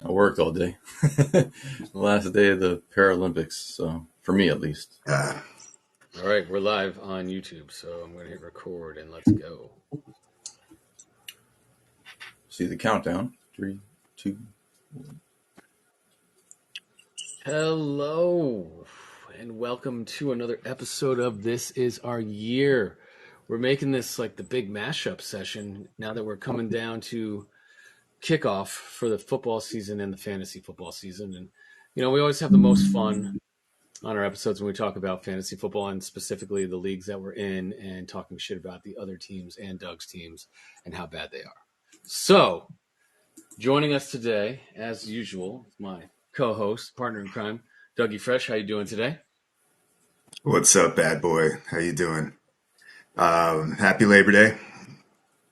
I worked all day. The last day of the Paralympics, so for me at least. Uh, All right, we're live on YouTube, so I'm going to hit record and let's go. See the countdown. 3, 2. Hello, and welcome to another episode of This Is Our Year. We're making this like the big mashup session now that we're coming down to kickoff for the football season and the fantasy football season. And, you know, we always have the most fun on our episodes when we talk about fantasy football and specifically the leagues that we're in and talking shit about the other teams and Doug's teams and how bad they are. So, joining us today, as usual, is my co-host, partner in crime, Dougie Fresh. How you doing today? what's up, bad boy? How you doing? Happy Labor Day.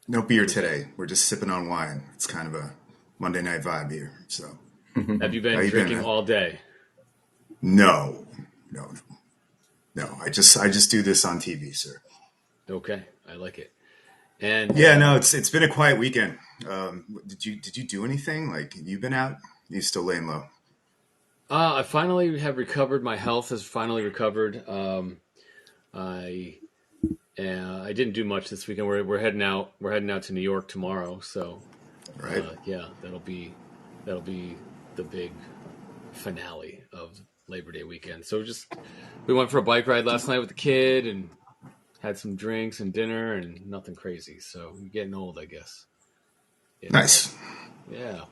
No beer today. We're just sipping on wine. It's kind of a Monday night vibe here. So, Have you been How you drinking been? all day? no. I just do this on TV, sir. Okay, I like it. And Yeah, no, it's been a quiet weekend. Did you do anything? Like, you been out? You still laying low? I finally have recovered. My health has finally recovered. I didn't do much this weekend. We're heading out. We're heading out to New York tomorrow. So Right. yeah, that'll be the big finale of Labor Day weekend. So we went for a bike ride last night with the kid and had some drinks and dinner and nothing crazy. So you're getting old, I guess. Yeah. Nice. Yeah.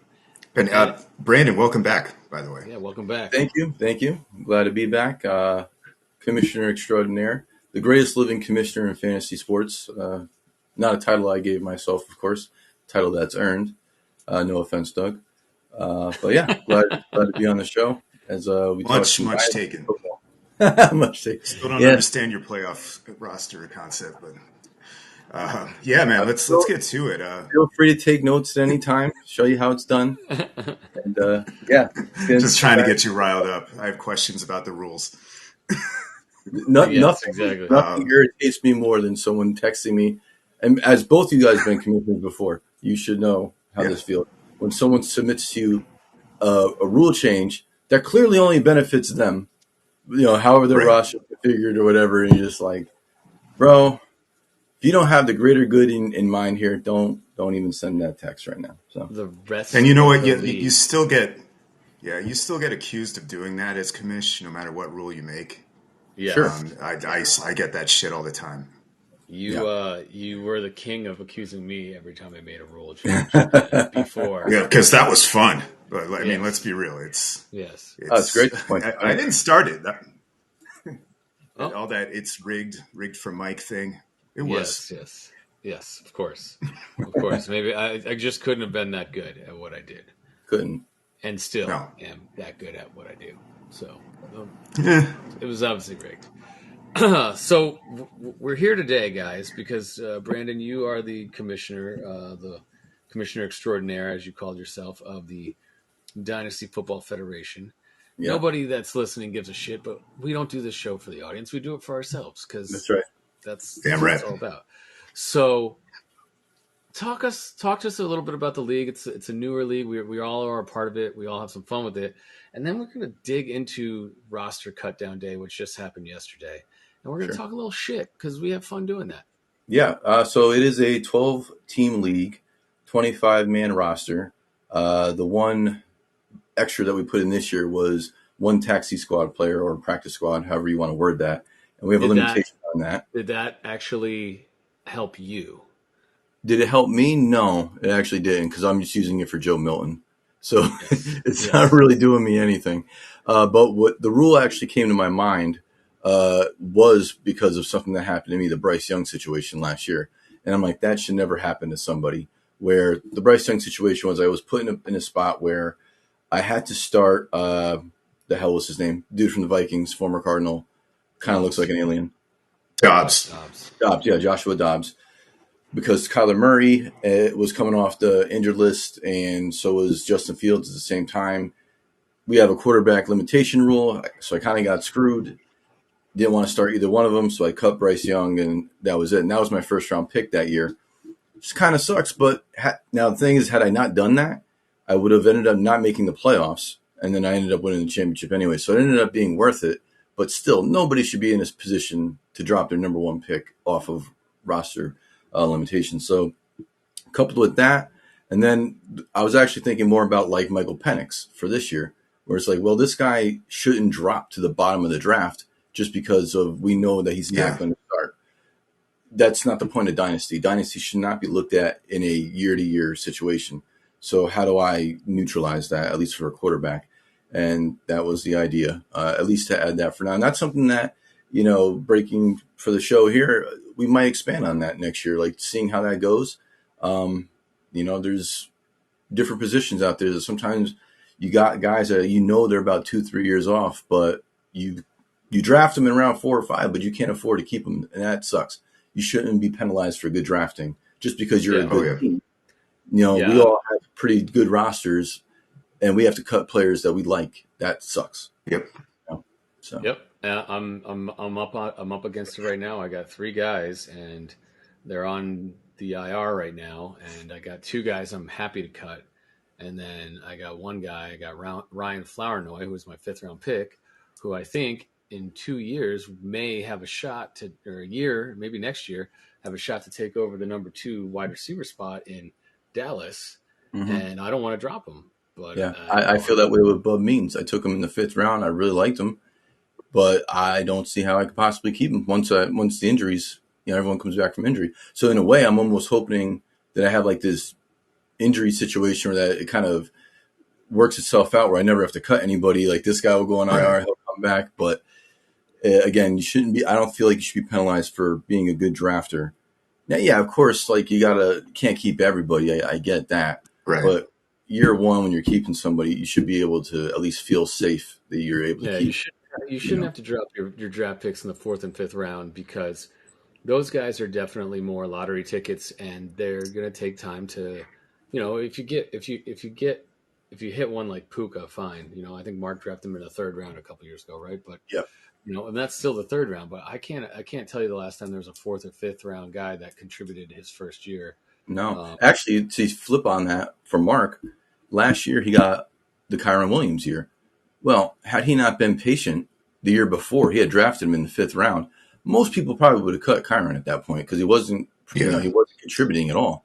And Brandon, welcome back, by the way. Yeah. Welcome back. Thank you. I'm glad to be back. Commissioner extraordinaire, the greatest living commissioner in fantasy sports. Not a title I gave myself, of course. Title that's earned. No offense, Doug. But yeah, glad to be on the show as we talk Much some taken. football. Much taken. Still don't Yeah. understand your playoff roster concept, but yeah, man, let's get to it. Feel free to take notes at any time. Show you how it's done. And yeah, Just trying to get you riled up. I have questions about the rules. Yes, exactly. Nothing irritates me more than someone texting me. And as both you guys have been commissioners before, you should know how this feels. When someone submits to you a rule change that clearly only benefits them, however their Right. roster configured or whatever, and you're just like, bro, if you don't have the greater good in mind here, don't even send that text right now. So The rest. And you know what? of the You league. still get, you still get accused of doing that as commish, no matter what rule you make. Yeah. Sure. I get that shit all the time. You were the king of accusing me every time I made a rule change before. Yeah, because that was fun. But I mean, Yes. let's be real. It's great point. I didn't start it. Oh. All that it's rigged for Mike thing. It was. Yes, of course. Maybe I just couldn't have been that good at what I did, couldn't. and still No. am that good at what I do. So Eh, it was obviously rigged. So we're here today, guys, because Brandon, you are the commissioner extraordinaire, as you called yourself, of the Dynasty Football Federation. Yeah. Nobody that's listening gives a shit, but we don't do this show for the audience. We do it for ourselves because That's right. that's Damn what right. it's all about. So talk to us a little bit about the league. It's a newer league. We all are a part of it. We all have some fun with it. And then we're going to dig into roster cut down day, which just happened yesterday. And we're going to talk a little shit because we have fun doing that. Yeah. So it is a 12-team league, 25-man roster. The one extra that we put in this year was one taxi squad player or practice squad, however you want to word that. And we have a limitation on that. Did that actually help you? Did it help me? No, it actually didn't because I'm just using it for Joe Milton. So it's not really doing me anything. But what the rule actually came to my mind was because of something that happened to me, the Bryce Young situation last year. And I'm like, that should never happen to somebody. Where the Bryce Young situation was, I was put in a spot where I had to start, the hell was his name? Dude from the Vikings, former Cardinal, kind of looks like an alien. Dobbs. Yeah, Joshua Dobbs. Because Kyler Murray was coming off the injured list, and so was Justin Fields at the same time. We have a quarterback limitation rule, so I kind of got screwed. Didn't want to start either one of them, so I cut Bryce Young, and that was it. And that was my first-round pick that year. Just kind of sucks, but now the thing is, had I not done that, I would have ended up not making the playoffs, and then I ended up winning the championship anyway. So it ended up being worth it. But still, nobody should be in this position to drop their number one pick off of roster limitations. So coupled with that, and then I was actually thinking more about like Michael Penix for this year, where it's like, well, this guy shouldn't drop to the bottom of the draft just because of we know that he's not going to start. That's not the point of Dynasty. Dynasty should not be looked at in a year-to-year situation. So how do I neutralize that, at least for a quarterback? And that was the idea, at least to add that for now. And that's something that, breaking for the show here, we might expand on that next year, like seeing how that goes. There's different positions out there that sometimes you got guys that they're about 2-3 years off, but you draft them in round 4 or 5, but you can't afford to keep them, and that sucks. You shouldn't be penalized for good drafting just because you're a good team. We all have pretty good rosters, and we have to cut players that we like. That sucks. Yep. Yep. I'm up against it right now. I got 3 guys, and they're on the IR right now, and I got 2 guys I'm happy to cut, and then I got 1 guy. I got Ryan Flournoy, who was my 5th round pick, who I think in 2 years may have a shot to, or a year, maybe next year, have a shot to take over the number 2 wide receiver spot in Dallas, and I don't want to drop him. But I feel that way with Bub Means. I took him in the 5th round. I really liked him, but I don't see how I could possibly keep him once the injuries, everyone comes back from injury. So in a way, I'm almost hoping that I have like this injury situation where that it kind of works itself out where I never have to cut anybody. Like this guy will go on IR, he'll come back. But again, you shouldn't be. I don't feel like you should be penalized for being a good drafter. Now, yeah, of course, like can't keep everybody. I get that. Right. But year 1, when you're keeping somebody, you should be able to at least feel safe that you're able to keep. You shouldn't have to drop your draft picks in the 4th and 5th round because those guys are definitely more lottery tickets, and they're going to take time to, if you hit one like Puka, fine. I think Mark drafted him in the 3rd round a couple years ago, right? But and that's still the 3rd round. But I can't tell you the last time there was a 4th or 5th round guy that contributed his first year. No, actually, to flip on that for Mark, last year he got the Kyron Williams year. Well, had he not been patient the year before, he had drafted him in the 5th round. Most people probably would have cut Kyron at that point because he wasn't, he wasn't contributing at all.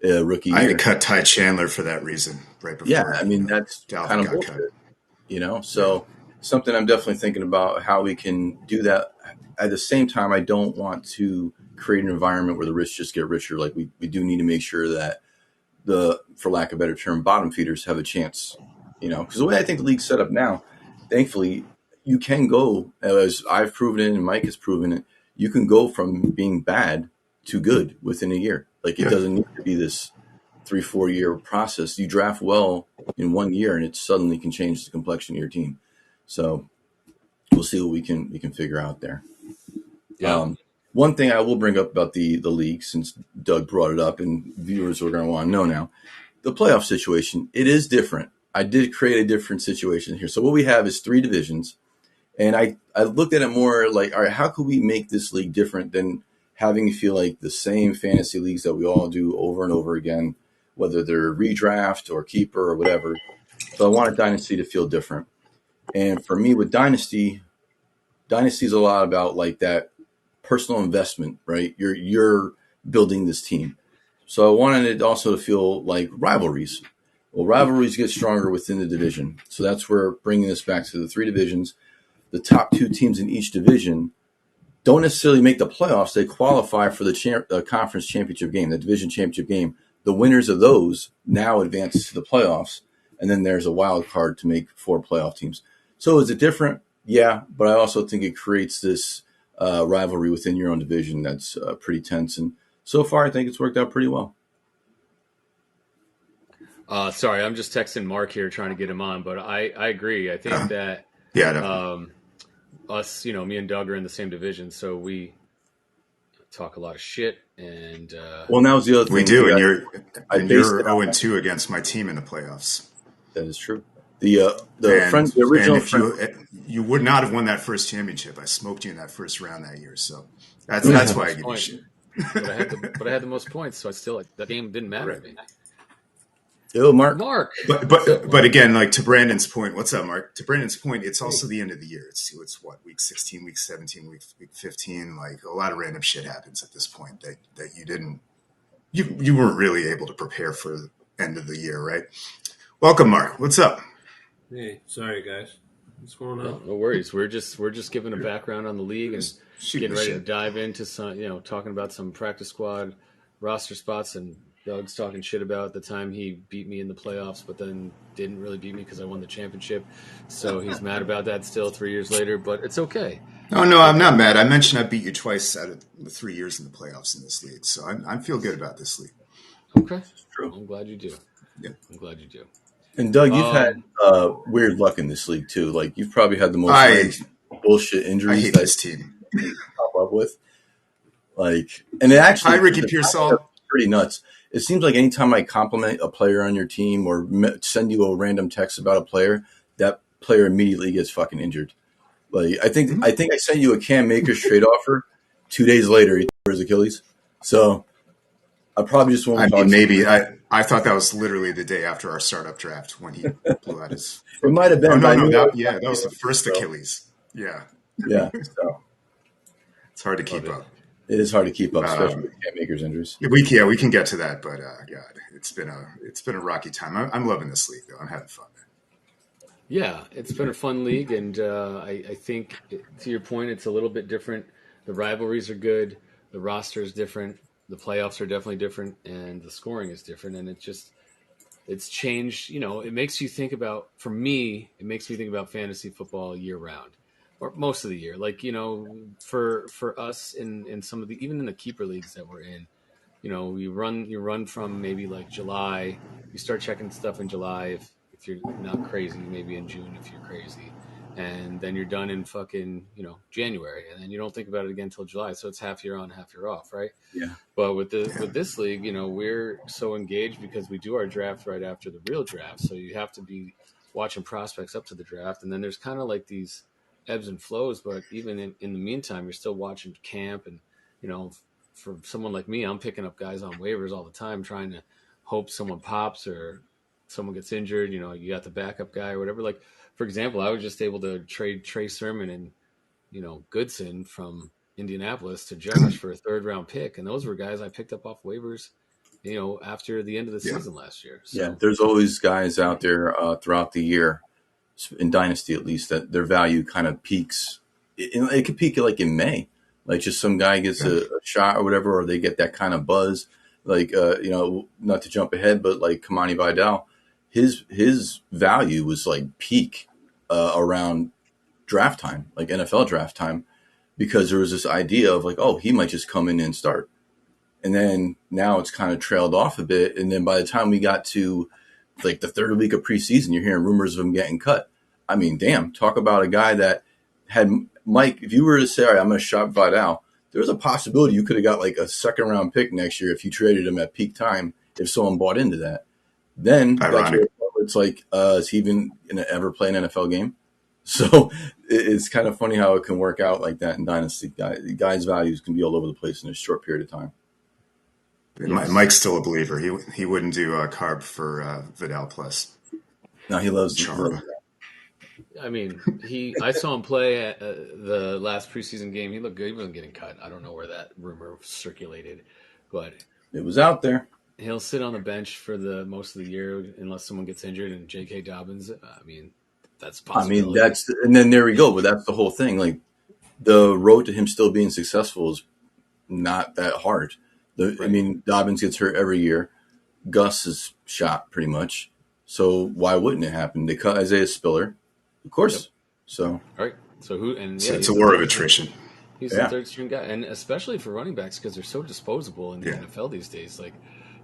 Rookie year. I had to cut Ty Chandler for that reason right before. Yeah, I mean that's kind of bullshit, So something I'm definitely thinking about how we can do that. At the same time, I don't want to create an environment where the rich just get richer. Like we do need to make sure that for lack of a better term, bottom feeders have a chance. Because the way I think the league's set up now, thankfully, you can go, as I've proven it and Mike has proven it, you can go from being bad to good within a year. Like it doesn't need to be this 3-4 year process. You draft well in 1 year and it suddenly can change the complexion of your team. So we'll see what we can figure out there. Yeah. One thing I will bring up about the league, since Doug brought it up and viewers are going to want to know now, the playoff situation, it is different. I did create a different situation here. So what we have is 3 divisions. And I looked at it more like, all right, how could we make this league different than having it feel like the same fantasy leagues that we all do over and over again, whether they're redraft or keeper or whatever. So I wanted Dynasty to feel different. And for me with Dynasty is a lot about like that personal investment, right? You're building this team. So I wanted it also to feel like rivalries. Well, rivalries get stronger within the division. So that's where bringing this back to the 3 divisions. The top 2 teams in each division don't necessarily make the playoffs. They qualify for the conference championship game, the division championship game. The winners of those now advance to the playoffs, and then there's a wild card to make 4 playoff teams. So is it different? Yeah, but I also think it creates this rivalry within your own division that's pretty tense. And so far, I think it's worked out pretty well. Sorry, I'm just texting Mark here trying to get him on, but I agree. I think that us, me and Doug are in the same division, so we talk a lot of shit. And well, now's the other thing we do, and you're 0-2 against my team in the playoffs. That is true. The original friend, you would not have won that first championship. I smoked you in that first round that year, so that's why I give you shit. But I had the most points, so that game didn't matter to me. Yo, Mark. Mark. But again, like to Brandon's point, what's up, Mark? To Brandon's point, it's also the end of the year. It's what, week 16, week 17, week 15. Like a lot of random shit happens at this point that you weren't really able to prepare for the end of the year, right? Welcome, Mark. What's up? Hey, sorry guys. What's going on? No worries. We're just giving a background on the league and Shooting getting the ready to shit. dive into some, talking about some practice squad roster spots. And Doug's talking shit about the time he beat me in the playoffs, but then didn't really beat me because I won the championship. So he's mad about that still 3 years later, but it's okay. Oh no, I'm not mad. I mentioned I beat you twice out of the 3 years in the playoffs in this league, so I feel good about this league. Okay, True. I'm glad you do. Yeah. I'm glad you do. And Doug, you've had weird luck in this league too. Like you've probably had the most bullshit I injuries hate that this team. you pop up with. Like, and it actually, Hi, Ricky Pearsall. pretty nuts. It seems like anytime I compliment a player on your team or send you a random text about a player, that player immediately gets fucking injured. Like I think I sent you a Cam Akers trade offer. 2 days later, he tore his Achilles. So I probably just won't. I talk mean, to maybe him. I thought that was literally the day after our startup draft when he blew out his. It might have been. Oh but I no, knew that it was the first so, Achilles. Yeah, yeah, so it's hard to Love keep it. up. it is hard to keep up, especially with Cam Akers injuries. We can get to that, but God, it's been a rocky time. I'm loving this league though. I'm having fun. Yeah, it's been a fun league, and I think, to your point, it's a little bit different. The rivalries are good, the roster is different, the playoffs are definitely different, and the scoring is different, and it's changed. It makes you think about. For me, it makes me think about fantasy football year round, or most of the year. Like for us in some of the even in the keeper leagues that we're in, you run from maybe like July. You start checking stuff in July if you're not crazy, maybe in June if you're crazy, and then you're done in fucking January, and then you don't think about it again until July. So it's half year on, half year off, right? Yeah. But with this league, we're so engaged because we do our draft right after the real draft. So you have to be watching prospects up to the draft, and then there's kind of like these ebbs and flows. But even in the meantime, you're still watching camp, and for someone like me, I'm picking up guys on waivers all the time, trying to hope someone pops or someone gets injured. You got the backup guy or whatever. Like, for example, I was just able to trade Trey Sermon and Goodson from Indianapolis to Josh for a third-round pick, and those were guys I picked up off waivers, after the end of the season last year. So. Yeah, there's always guys out there throughout the year, in Dynasty at least, that their value kind of peaks. It could peak like in May. Like just some guy gets a shot or whatever, or they get that kind of buzz. Like, not to jump ahead, but like Kamani Vidal, his value was like peak around draft time, like NFL draft time, because there was this idea of like, oh, he might just come in and start. And then now it's kind of trailed off a bit. And then by the time we got to like the third week of preseason, you're hearing rumors of him getting cut. I mean, damn, talk about a guy that had Mike. If you were to say, all right, I'm going to shop Vidal, there's a possibility you could have got like a second round pick next year if you traded him at peak time, if someone bought into that. Then it's like, is he even going to ever play an NFL game? So it's kind of funny how it can work out like that in Dynasty. Guys' values can be all over the place in a short period of time. Yes. Mike's still a believer. He wouldn't do carb for Vidal Plus. No, he loves Charm. I mean, I saw him play at the last preseason game. He looked good. He wasn't getting cut. I don't know where that rumor circulated, but it was out there. He'll sit on the bench for the most of the year unless someone gets injured. And J.K. Dobbins, that's possible. I mean, and then there we go. But that's the whole thing. Like the road to him still being successful is not that hard. I mean, Dobbins gets hurt every year. Gus is shot pretty much. So why wouldn't it happen? They cut Isaiah Spiller, of course. Yep. So all right. So who? And so it's a war of attrition. He's the third string guy, and especially for running backs because they're so disposable in the NFL these days. Like,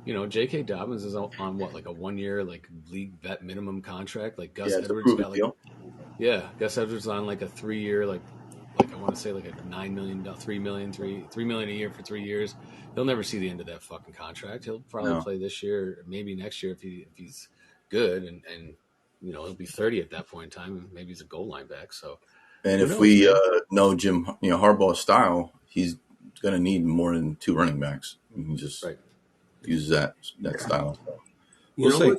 J.K. Dobbins is on what, like a 1 year like league vet minimum contract. Like Gus Edwards got like Gus Edwards is on like a 3 year like I want to say like a $9 million, $3 million a year for 3 years. He'll never see the end of that fucking contract. He'll probably play this year, maybe next year if he's good, and he'll be 30 at that point in time, and maybe he's a goal line back. So, and if we know Jim Harbaugh's style, he's going to need more than two running backs. He can just use that style. You know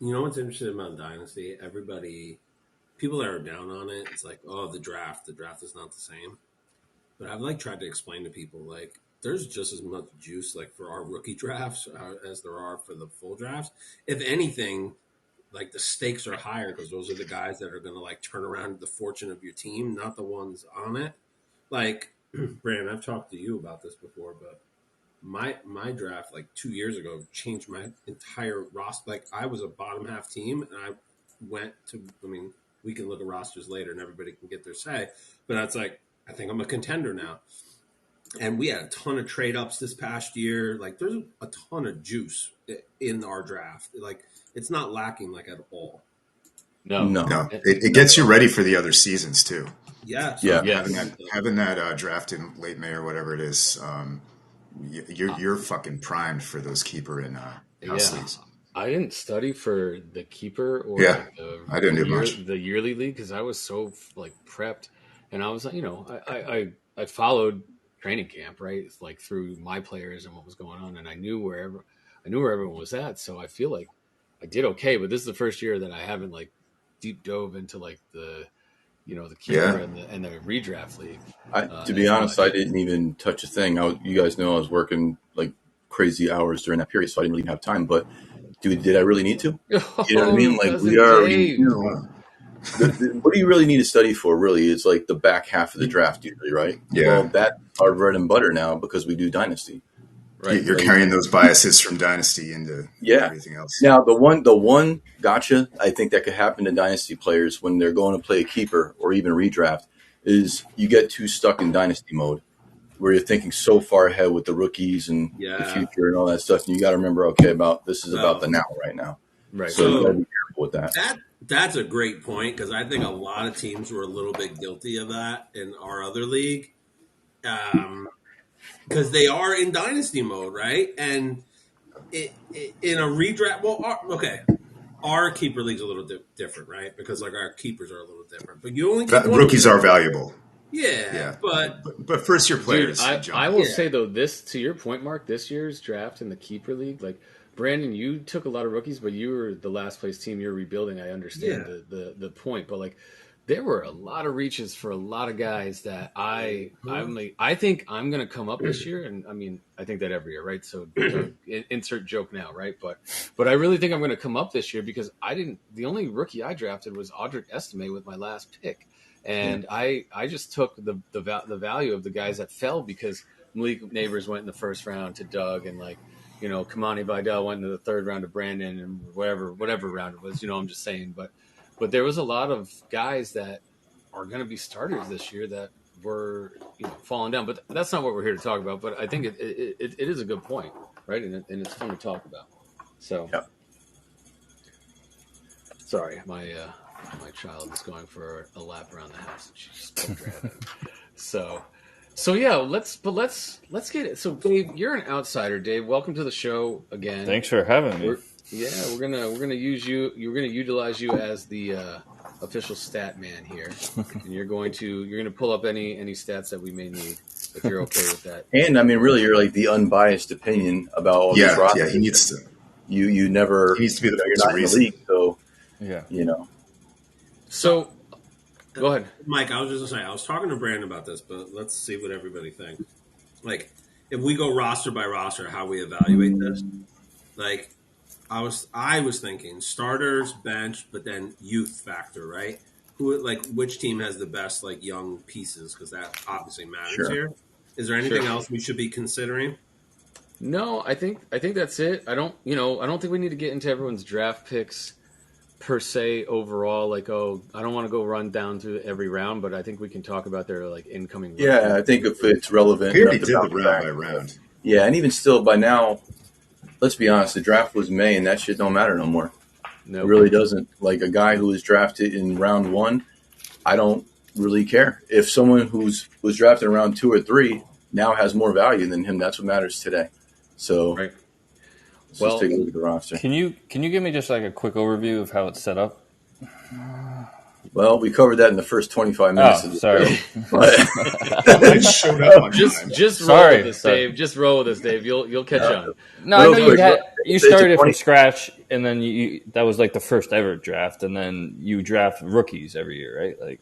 You know what's interesting about Dynasty? People that are down on it, it's like, oh, the draft is not the same. But I've like tried to explain to people like there's just as much juice like for our rookie drafts as there are for the full drafts. If anything, like the stakes are higher because those are the guys that are going to like turn around the fortune of your team, not the ones on it. Like Brandon, I've talked to you about this before, but my draft like 2 years ago changed my entire roster. Like I was a bottom half team, and I went to. I mean, we can look at rosters later, and everybody can get their say. But that's like I think I'm a contender now. And we had a ton of trade ups this past year. Like there's a ton of juice in our draft. Like it's not lacking like at all. No. No, it gets you ready for the other seasons too. Yeah. Yeah. Having that draft in late May or whatever it is, you're fucking primed for those keeper and house leagues. I didn't study for the keeper or Yeah, like I didn't do much. the yearly league because I was so like prepped, and I was like, I followed training camp, right? It's like through my players and what was going on, and I knew where everyone was at. So I feel like I did okay, but this is the first year that I haven't like deep dove into like the keeper and the redraft league. To be honest, I didn't even touch a thing. You guys know I was working like crazy hours during that period, so I didn't really have time. But dude, did I really need to? You know what I mean? Like we already. What do you really need to study for? Really, is like the back half of the draft, usually, right? Yeah. Well, that's our bread and butter now because we do Dynasty. Right. You're carrying those biases from Dynasty into everything else. Now, the one gotcha I think that could happen to Dynasty players when they're going to play a keeper or even redraft is you get too stuck in Dynasty mode where you're thinking so far ahead with the rookies and the future and all that stuff. And you got to remember, about the now right now. Right. So you got to be careful with that. That's a great point because I think a lot of teams were a little bit guilty of that in our other league. Because they are in dynasty mode, right? And in a redraft, our keeper league's a little different, right? Because like our keepers are a little different, but you only rookies are valuable. Yeah, but first year players. Dude, I will say though, this to your point, Mark, this year's draft in the keeper league, like Brandon, you took a lot of rookies, but you were the last place team. You're rebuilding. I understand the point, but like. There were a lot of reaches for a lot of guys that I think I'm going to come up this year, and I mean I think that every year, right? So insert joke now, right? But I really think I'm going to come up this year because the only rookie I drafted was Audric Estime with my last pick, and I just took the value of the guys that fell because Malik Neighbors went in the first round to Doug, and like Kamani Vidal went into the third round to Brandon, and whatever round it was, I'm just saying, but there was a lot of guys that are going to be starters this year that were falling down. But that's not what we're here to talk about. But I think it is a good point, right? And it's fun to talk about. So, sorry, my child is going for a lap around the house, and she's still driving. So yeah, let's get it. So Dave, you're an outsider. Dave, welcome to the show again. Thanks for having me. We're gonna use you. You're gonna utilize you as the official stat man here, and you're gonna pull up any stats that we may need if you're okay with that. And I mean, really, you're like the unbiased opinion about all these rosters. Yeah, he needs to. You never. He needs to be the you're not in the league, so So, go ahead, Mike. I was just gonna say I was talking to Brandon about this, but let's see what everybody thinks. Like, if we go roster by roster, how we evaluate this, like. I was thinking starters, bench, but then youth factor, right? Which team has the best like young pieces? Because that obviously matters here. Is there anything else we should be considering? No, I think that's it. I don't think we need to get into everyone's draft picks per se overall. Like, I don't want to go run down through every round, but I think we can talk about their like incoming. Yeah, I think if it's relevant, we already did the round by round. Yeah, and even still, by now. Let's be honest, the draft was May, and that shit don't matter no more. It really doesn't. Like a guy who was drafted in round 1, I don't really care. If someone was drafted in round 2 or 3 now has more value than him, that's what matters today. So let's just take a look at the roster. Can you give me just like a quick overview of how it's set up? Well, we covered that in the first 25 minutes of the sorry. show. But I showed up on time. Just roll Sorry, with this, sorry. Dave. Just roll with this, Dave. You'll catch on. No, I Real know you quick, had you it's a started it 20 from scratch, and then you that was like the first ever draft, and then you draft rookies every year, right? Like,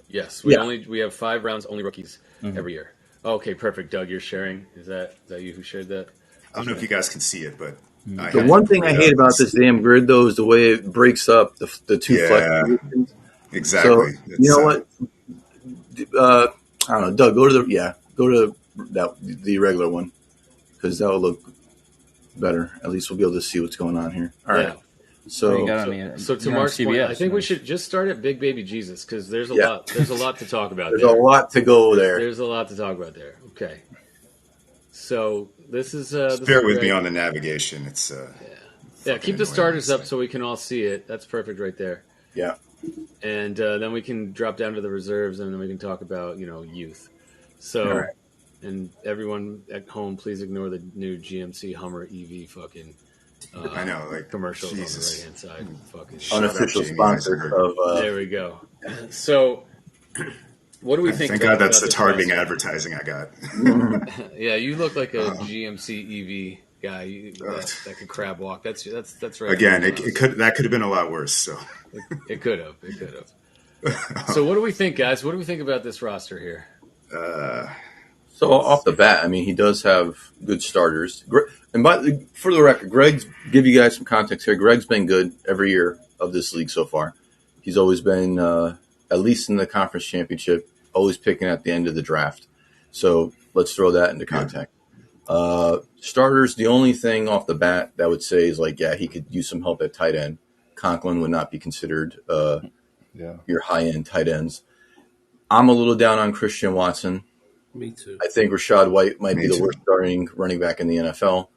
Yes, Yeah. we have 5 rounds, only rookies every year. Okay, perfect. Doug, you're sharing. Is that you who shared that? I don't know if you guys can see it, but I The have one to thing put I it hate up. about this damn grid, though, is the way it breaks up the two flex Yeah, positions. So, exactly. you It's, know what? I don't know. Doug, go to the regular one, because that will look better. At least we'll be able to see what's going on here. All right. Yeah. what you So, got on the So to you're on Mark's point, I CBS, think we right? should just start at Big Baby Jesus because there's a Yeah. lot. There's a lot to talk about there's there. a lot to go there. There's a lot to talk about there. Okay. So this is bear with me Greg. on the navigation. It's Yeah, keep the annoying, starters up honestly. so we can all see it. That's perfect right there. Yeah. And then we can drop down to the reserves, and then we can talk about youth. So, All right. and everyone at home, please ignore the new GMC Hummer EV fucking I know, like commercials Jesus. on the right hand side. Fucking Shut up, Unofficial Jamie sponsor Eisenberg. of. there we go. So, what do we think? Thank about, God that's about the this targeting roster? advertising I got. Yeah, you look like a GMC EV guy that could crab walk. That's right. Again, it could have been a lot worse. So It could have. So, what do we think, guys? What do we think about this roster here? So off the bat, I mean, he does have good starters. And for the record, give you guys some context here. Greg's been good every year of this league so far. He's always been, at least in the conference championship, always picking at the end of the draft. So let's throw that into context. Starters, the only thing off the bat that I would say is he could use some help at tight end. Conklin would not be considered your high-end tight ends. I'm a little down on Christian Watson. Me too. I think Rachaad White might be the worst starting running back in the NFL.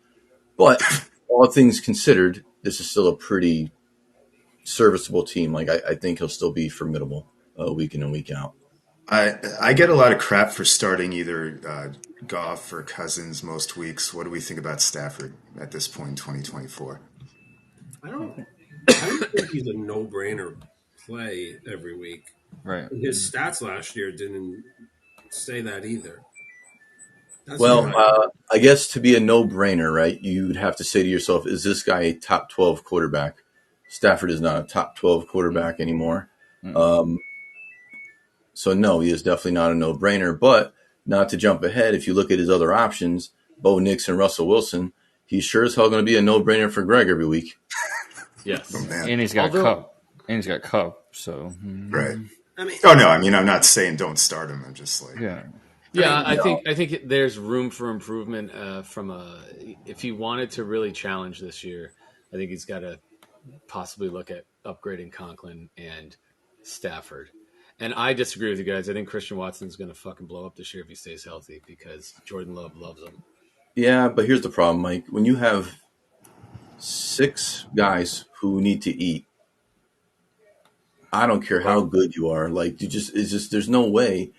But all things considered, this is still a pretty serviceable team. I think he'll still be formidable week in and week out. I get a lot of crap for starting either Goff or Cousins most weeks. What do we think about Stafford at this point in 2024? I don't think he's a no-brainer play every week. Right. His stats last year didn't say that either. I guess to be a no-brainer, right, you'd have to say to yourself, is this guy a top 12 quarterback? Stafford is not a top 12 quarterback anymore. So, no, he is definitely not a no-brainer. But not to jump ahead, if you look at his other options, Bo Nix and Russell Wilson, he's sure as hell going to be a no-brainer for Greg every week. Yes. Oh, man. And he's got Cup. And he's got Cup. So Right. I mean, I'm not saying don't start him. I'm just like, Yeah, I think there's room for improvement if he wanted to really challenge this year. I think he's got to possibly look at upgrading Conklin and Stafford. And I disagree with you guys. I think Christian Watson's going to fucking blow up this year if he stays healthy because Jordan Love loves him. Yeah, but here's the problem, Mike. When you have 6 guys who need to eat, I don't care how good you are. There's no way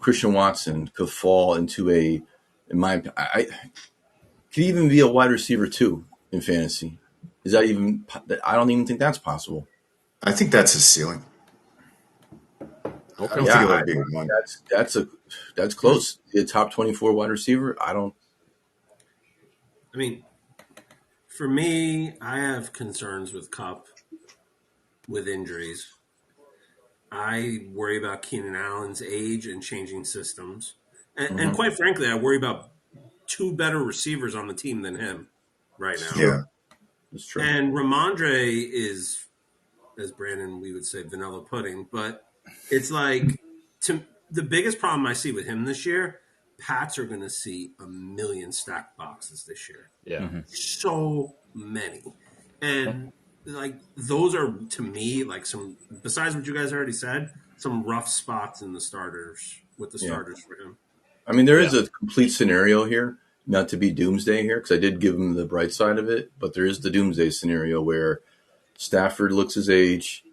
Christian Watson could fall into I could even be a wide receiver too in fantasy. Is that even? I don't even think that's possible. I think that's his ceiling. I don't think he'll ever be one. That's close. A top 24 wide receiver. I mean, for me, I have concerns with Kupp with injuries. I worry about Keenan Allen's age and changing systems. And quite frankly, I worry about 2 better receivers on the team than him right now. Yeah. That's true. And Ramondre is, as Brandon, we would say vanilla pudding, but it's like the biggest problem I see with him this year, Pats are going to see a million stacked boxes this year. Yeah. So many. And those are, to me, some, besides what you guys already said, some rough spots in the starters with the starters for him. I mean, there is a complete scenario here, not to be doomsday here, because I did give him the bright side of it, but there is the doomsday scenario where Stafford looks his age,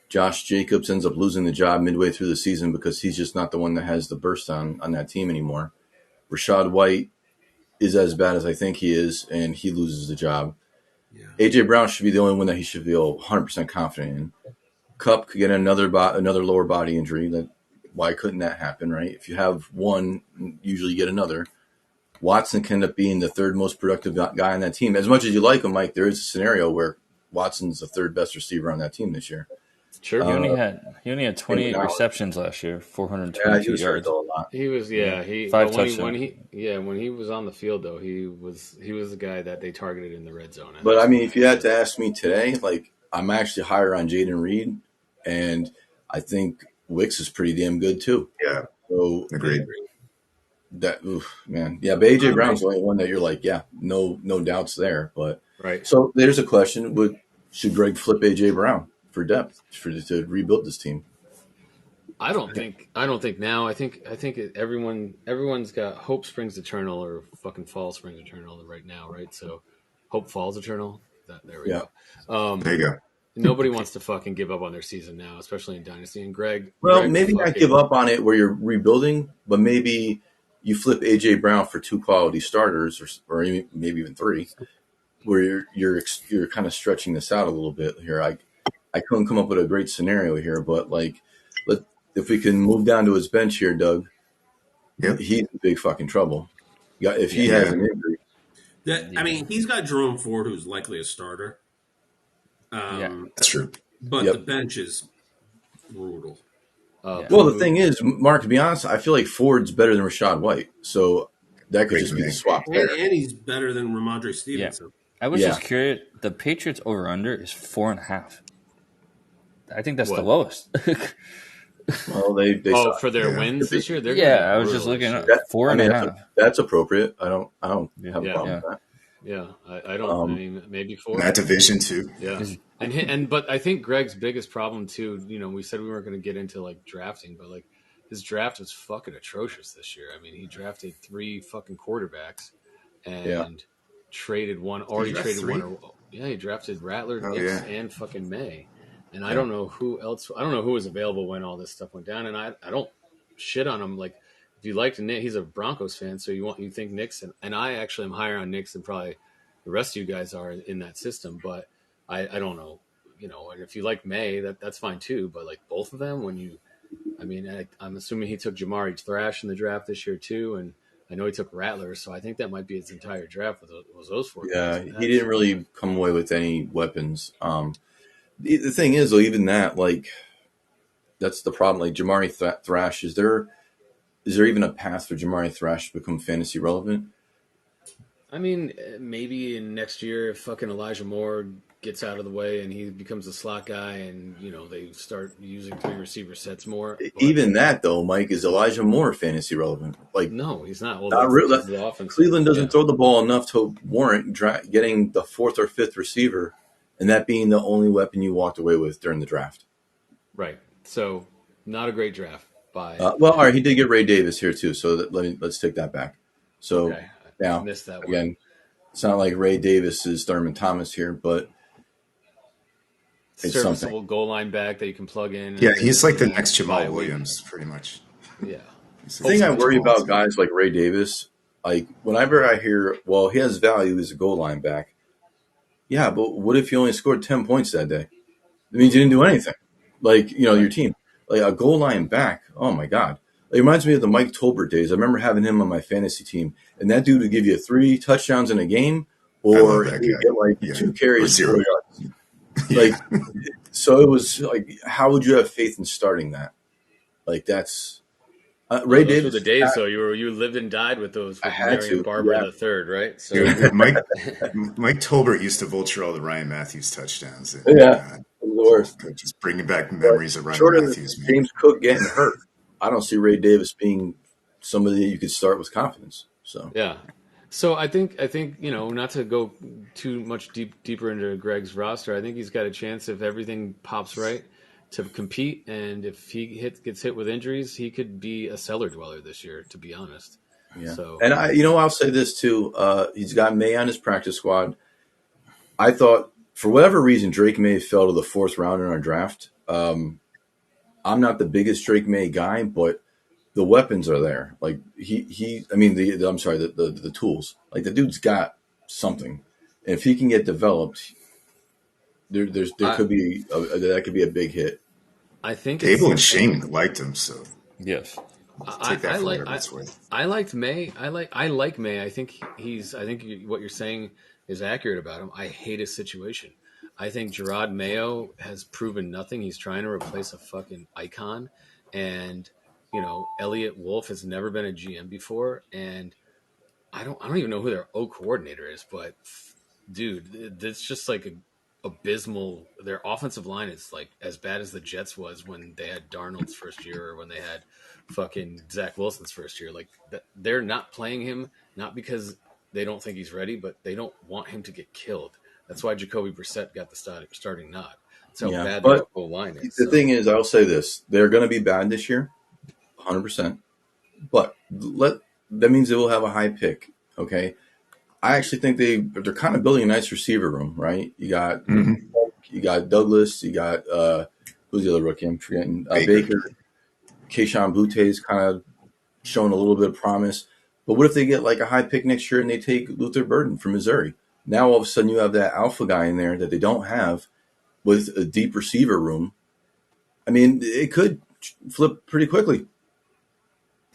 Josh Jacobs ends up losing the job midway through the season because he's just not the one that has the burst on that team anymore. Rachaad White is as bad as I think he is, and he loses the job. Yeah. A.J. Brown should be the only one that he should feel 100% confident in. Cup could get another lower body injury. Why couldn't that happen, right? If you have one, usually you get another. Watson can end up being the third most productive guy on that team. As much as you like him, Mike, there is a scenario where Watson's the third best receiver on that team this year. Sure. He only had 28 receptions last year, 422 he was hurt yards. a lot. He was, he 5 when touchdowns. when he was on the field though, he was the guy that they targeted in the red zone. But I mean, if you had to ask me today, like I'm actually higher on Jaden Reed, and I think Wicks is pretty damn good too. Yeah, So agreed. that man, yeah. But AJ Brown's the only one that you're like, yeah, no doubts there. But right. So there's a question: should Greg flip AJ Brown for depth to rebuild this team? I don't think now. I think everyone's got hope springs eternal or fucking fall springs eternal right now, right? So hope falls eternal. There we go. There you go. Nobody wants to fucking give up on their season now, especially in Dynasty. And Greg, Maybe not give up on it where you're rebuilding, but maybe you flip AJ Brown for 2 quality starters, or maybe even 3, where you're kind of stretching this out a little bit here. I couldn't come up with a great scenario here, but like, if we can move down to his bench here, Doug, he's in big fucking trouble. If he has an injury. I mean, he's got Jerome Ford, who's likely a starter. That's true. But the bench is brutal. Well, the thing is, Mark, to be honest, I feel like Ford's better than Rachaad White. So that could just be the swap there. And he's better than Ramondre Stevenson. Yeah. I was just curious. The Patriots over-under is 4.5. I think that's the lowest. Well, they for their wins this year? I was just looking at 4.5. That's appropriate. I don't have a problem with that. Yeah, I don't. I mean, maybe 4. That division too. Yeah, but I think Greg's biggest problem too. We said we weren't going to get into like drafting, but like his draft was fucking atrocious this year. I mean, he drafted 3 fucking quarterbacks and traded one. Already traded 3? One. Yeah, he drafted Rattler, Nix, and fucking May. And I don't know who else. I don't know who was available when all this stuff went down. And I don't shit on him. Like, if you liked Nick, he's a Broncos fan, so you think Knicks, and I actually am higher on Knicks than probably the rest of you guys are in that system. But I don't know, And if you like May, that's fine too. But like both of them, I'm assuming he took Jamari Thrash in the draft this year too, and I know he took Rattler, so I think that might be his entire draft was those 4 guys. Yeah, he didn't really come away with any weapons. The thing is, though, even that, like, that's the problem. Like, Jamari Thrash, is there even a path for Jamari Thrash to become fantasy relevant? I mean, maybe in next year if fucking Elijah Moore gets out of the way and he becomes a slot guy and, they start using 3 receiver sets more. But even that, though, Mike, is Elijah Moore fantasy relevant? Like, no, he's not. Well, not really. The offense. Cleveland doesn't throw the ball enough to warrant getting the 4th or 5th receiver, and that being the only weapon you walked away with during the draft. Right. So, not a great draft by. Well, all right, he did get Ray Davis here too, so let's take that back. So now, missed that one. Again, it's not like Ray Davis is Thurman Thomas here, but it's serviceable something. Goal line back that you can plug in. Yeah, he's like the next Jamal Williams, pretty much. Yeah. The thing I worry about guys like Ray Davis, like whenever I hear, well, he has value as a goal line back. Yeah, but what if you only scored 10 points that day? It means you didn't do anything. Like, your team. Like a goal line back, oh my God. It reminds me of the Mike Tolbert days. I remember having him on my fantasy team, and that dude would give you 3 touchdowns in a game, or he'd get like 2 carries, 0 yards. Like, so it was like, how would you have faith in starting that? Like, that's Ray Davis. Those were the days, though. You lived and died with those. With Marion Barber the third, right? So Mike Tolbert used to vulture all the Ryan Matthews touchdowns. The worst. Just bringing back memories of Ryan Matthews. Man. James Cook getting hurt. I don't see Ray Davis being somebody you could start with confidence. So yeah. So I think not to go too much deeper into Greg's roster. I think he's got a chance if everything pops right to compete, and if he gets hit with injuries, he could be a cellar dweller this year. To be honest. Yeah. So and I'll say this too. He's got May on his practice squad. I thought for whatever reason Drake May fell to the 4th round in our draft. I'm not the biggest Drake May guy, but the weapons are there. Like the tools. Like the dude's got something, and if he can get developed, there could be that could be a big hit. I think Abel and it's. Shane liked him, so Yes. take that I for like whatever it's worth. I liked May. I like May. I think he's. I think what you're saying is accurate about him. I hate his situation. I think Gerard Mayo has proven nothing. He's trying to replace a fucking icon, and Elliot Wolf has never been a GM before, and I don't even know who their O coordinator is, but dude, it's just like abysmal. Their offensive line is like as bad as the Jets was when they had Darnold's first year or when they had fucking Zach Wilson's first year. Like they're not playing him not because they don't think he's ready, but they don't want him to get killed. That's why Jacoby Brissett got the starting nod. That's how Yeah, bad their but O line is. the thing is, I'll say this: they're going to be bad this year, 100%. But that means they will have a high pick. Okay, I actually think they're kind of building a nice receiver room, right? Mhm. You got Douglas, you got who's the other rookie? I'm forgetting. Baker. Baker, Keyshawn Butte's kind of showing a little bit of promise. But what if they get like a high pick next year and they take Luther Burden from Missouri? Now all of a sudden you have that alpha guy in there that they don't have with a deep receiver room. I mean, it could flip pretty quickly.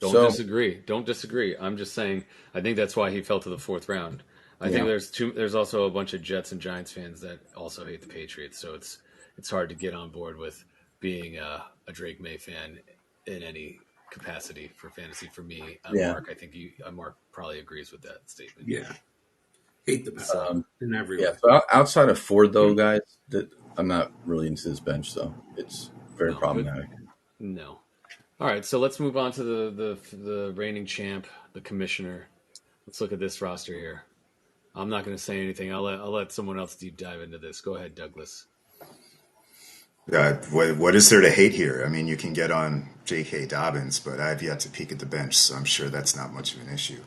Don't So disagree. Don't disagree. I'm just saying. I think that's why he fell to the fourth round. I think yeah, there's also a bunch of Jets and Giants fans that also hate the Patriots. So it's hard to get on board with being a Drake May fan in any capacity for fantasy. For me, yeah. Mark, I think Mark probably agrees with that statement. Yeah, hate the power in every Yeah, way. so outside of Ford, though, guys, that I'm not really into this bench, though. It's very No, but problematic. no. All right, so let's move on to the reigning champ, the commissioner. Let's look at this roster here. I'm not going to say anything. I'll let someone else deep dive into this. Go ahead, Douglas. What is there to hate here? I mean, you can get on J.K. Dobbins, but I've yet to peek at the bench, so I'm sure that's not much of an issue.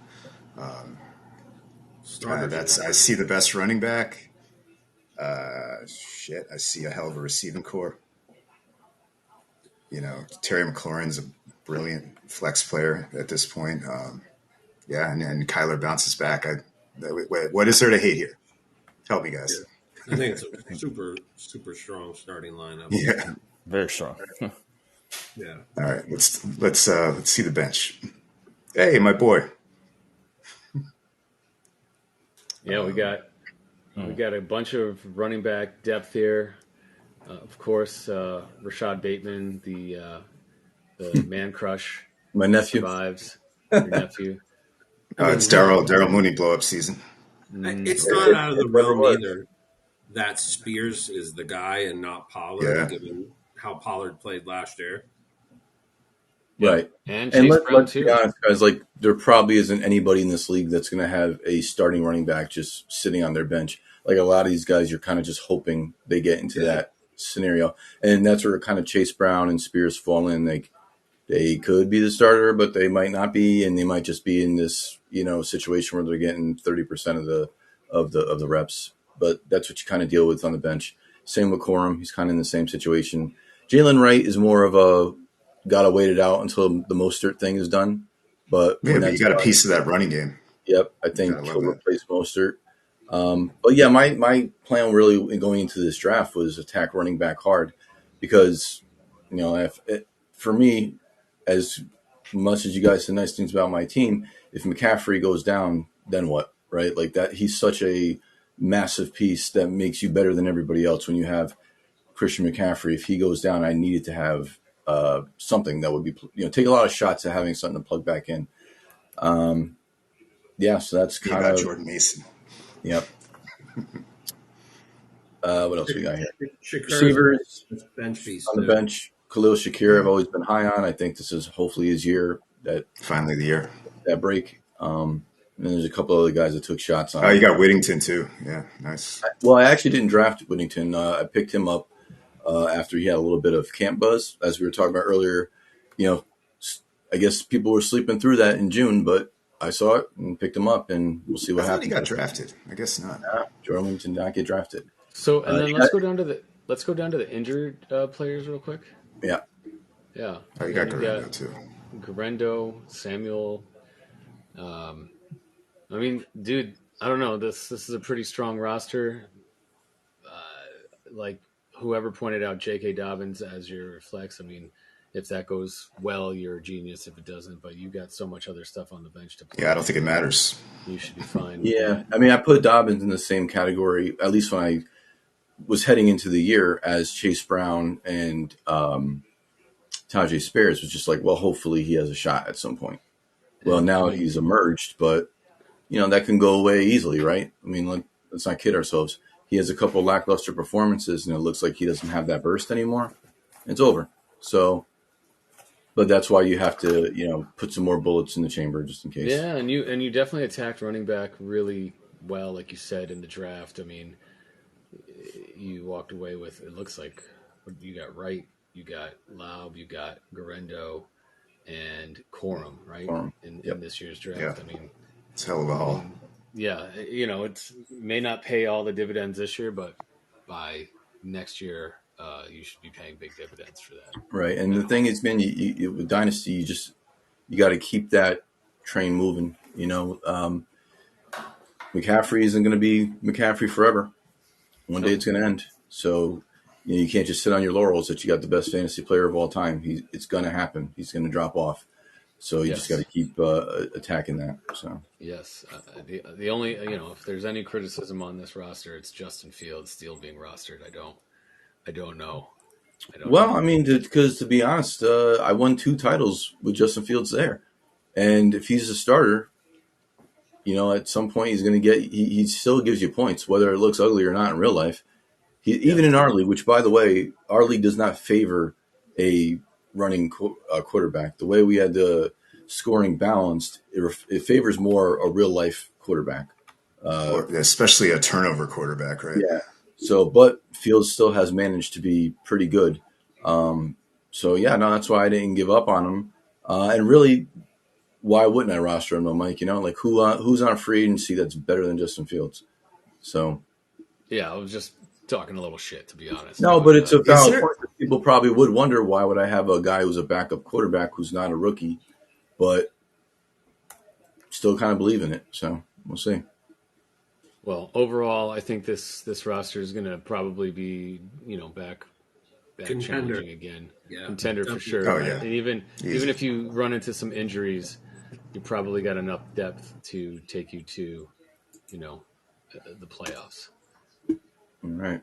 Starters are I never see the best running back. I see a hell of a receiving core. Terry McLaurin's a brilliant flex player at this point. And Kyler bounces back. What is there to hate here? Help me, Yeah, guys. I think it's a super super strong starting lineup. Yeah. Very strong. Yeah, All right. Let's see the bench. Hey, my boy. Yeah, we got a bunch of running back depth here. Of course, Rashad Bateman, the man crush, My nephew. survives. Your nephew. I mean, It's Daryl Mooney blow up season. it's It, not out of the it never realm was. either that Spears is the guy and not Pollard, Yeah. given how Pollard played last year. Right. And And Chase Brown let's be too. honest, guys, like there probably isn't anybody in this league that's going to have a starting running back just sitting on their bench. Like a lot of these guys, you're kind of just hoping they get into that scenario. And that's where kind of Chase Brown and Spears fall in. Like they could be the starter, but they might not be. And they might just be in this, situation where they're getting 30% of the reps. But that's what you kind of deal with on the bench. Same with Corum. He's kind of in the same situation. Jalen Wright is more of a gotta wait it out until the Mostert thing is done. But Yeah, when but you that's got a done, piece of that running game. yep, I You gotta think love he'll that. replace Mostert. But yeah, my plan really going into this draft was attack running back hard because for me, as much as you guys say nice things about my team, if McCaffrey goes down, then what? Right? Like that, he's such a massive piece that makes you better than everybody else when you have Christian McCaffrey. If he goes down, I needed to have something that would be, take a lot of shots at having something to plug back in. Yeah, so that's You kind got of, Jordan Mason. yep. What else we got here? Shakur's Receivers bench piece on the too. bench. Khalil Shakir, I've always been high on. I think this is hopefully his year Finally the year. that break. And there's a couple other guys that took shots on Oh, you him. got Whittington too. Yeah, nice. Well, I actually didn't draft Whittington. I picked him up after he had a little bit of camp buzz, as we were talking about earlier. You know, I guess people were sleeping through that in June, but I saw it and picked him up, and we'll see I what thought he happens. got drafted. I guess not. Jordan Whittington did not get drafted. So and then You let's got- go down to the injured players real quick. yeah, Yeah. Oh, you Yeah, got Garando too. Garendo, Samuel. I mean, dude, I don't know. This is a pretty strong roster. Like whoever pointed out J.K. Dobbins as your flex, I mean, if that goes well, you're a genius. If it doesn't, but you got so much other stuff on the bench to play. Yeah, I don't think it matters. You should be fine. Yeah, I mean, I put Dobbins in the same category, at least when I was heading into the year, as Chase Brown and Tajay Spears was just like, well, hopefully he has a shot at some point. Well, now he's emerged, but that can go away easily, right? I mean, let's not kid ourselves. He has a couple lackluster performances, and it looks like he doesn't have that burst anymore. It's over. So, but that's why you have to, put some more bullets in the chamber just in case. Yeah, and you definitely attacked running back really well, like you said in the draft. I mean, you walked away with, it looks like you got Wright, you got Laub, you got Garendo, and Corum, right? Corum. In Yep. this year's draft. Yeah. I mean, It's a hell of a haul. yeah, it may not pay all the dividends this year, but by next year, you should be paying big dividends for that. Right. And the thing is, man, you with Dynasty, you got to keep that train moving. McCaffrey isn't going to be McCaffrey forever. One day it's going to end. So you can't just sit on your laurels that you got the best fantasy player of all time. It's going to happen. He's going to drop off. So you just got to keep attacking that. So yes, the only if there's any criticism on this roster, it's Justin Fields still being rostered. I don't know. I mean, because to be honest, I won 2 titles with Justin Fields there, and if he's a starter, at some point he's going to get. He still gives you points, whether it looks ugly or not in real life. Even in our league, which by the way, our league does not favor a running quarterback. The way we had the scoring balanced, it favors more a real life quarterback, Especially a turnover quarterback, right? Yeah. So, but Fields still has managed to be pretty good. That's why I didn't give up on him. And really, why wouldn't I roster him, though, Mike? Who's on free agency that's better than Justin Fields? So, yeah, I was just talking a little shit, to be honest. no, but it's a valid point. People probably would wonder, why would I have a guy who's a backup quarterback who's not a rookie, but still kind of believe in it. So we'll see. Well, overall, I think this roster is going to probably be, back Contender. challenging again. Yeah, Contender for definitely. sure. Oh, yeah. And even if you run into some injuries, you probably got enough depth to take you to, the playoffs. All right.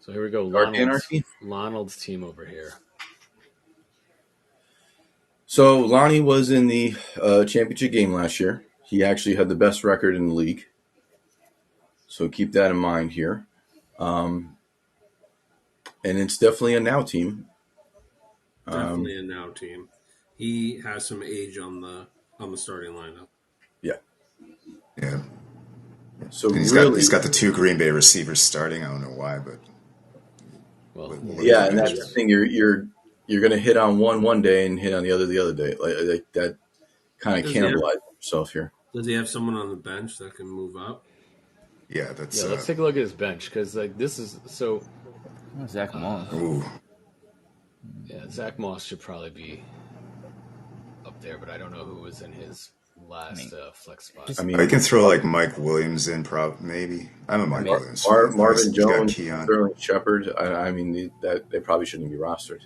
So here we go. Dark Anarchy? Lonald's team over here. So Lonnie was in the championship game last year. He actually had the best record in the league. So keep that in mind here. And it's definitely a now team. Definitely a now team. He has some age on the starting lineup. Yeah. Yeah. So And he's got the 2 Green Bay receivers starting. I don't know why, but Well, yeah, and that's the thing. You're going to hit on one day and hit on the other day. Like that kind of Does he cannibalize himself here. Does he have someone on the bench that can move up? yeah, that's let's take a look at his bench, because this is so. Zach Moss. ooh. Yeah, Zach Moss should probably be up there, but I don't know who was in his last flex spot. I mean, I can throw like Mike Williams in, maybe. I'm a Mike Williams. fan. Marvin He's got Jones, Keon. Sterling Shepard. I mean, they probably shouldn't be rostered.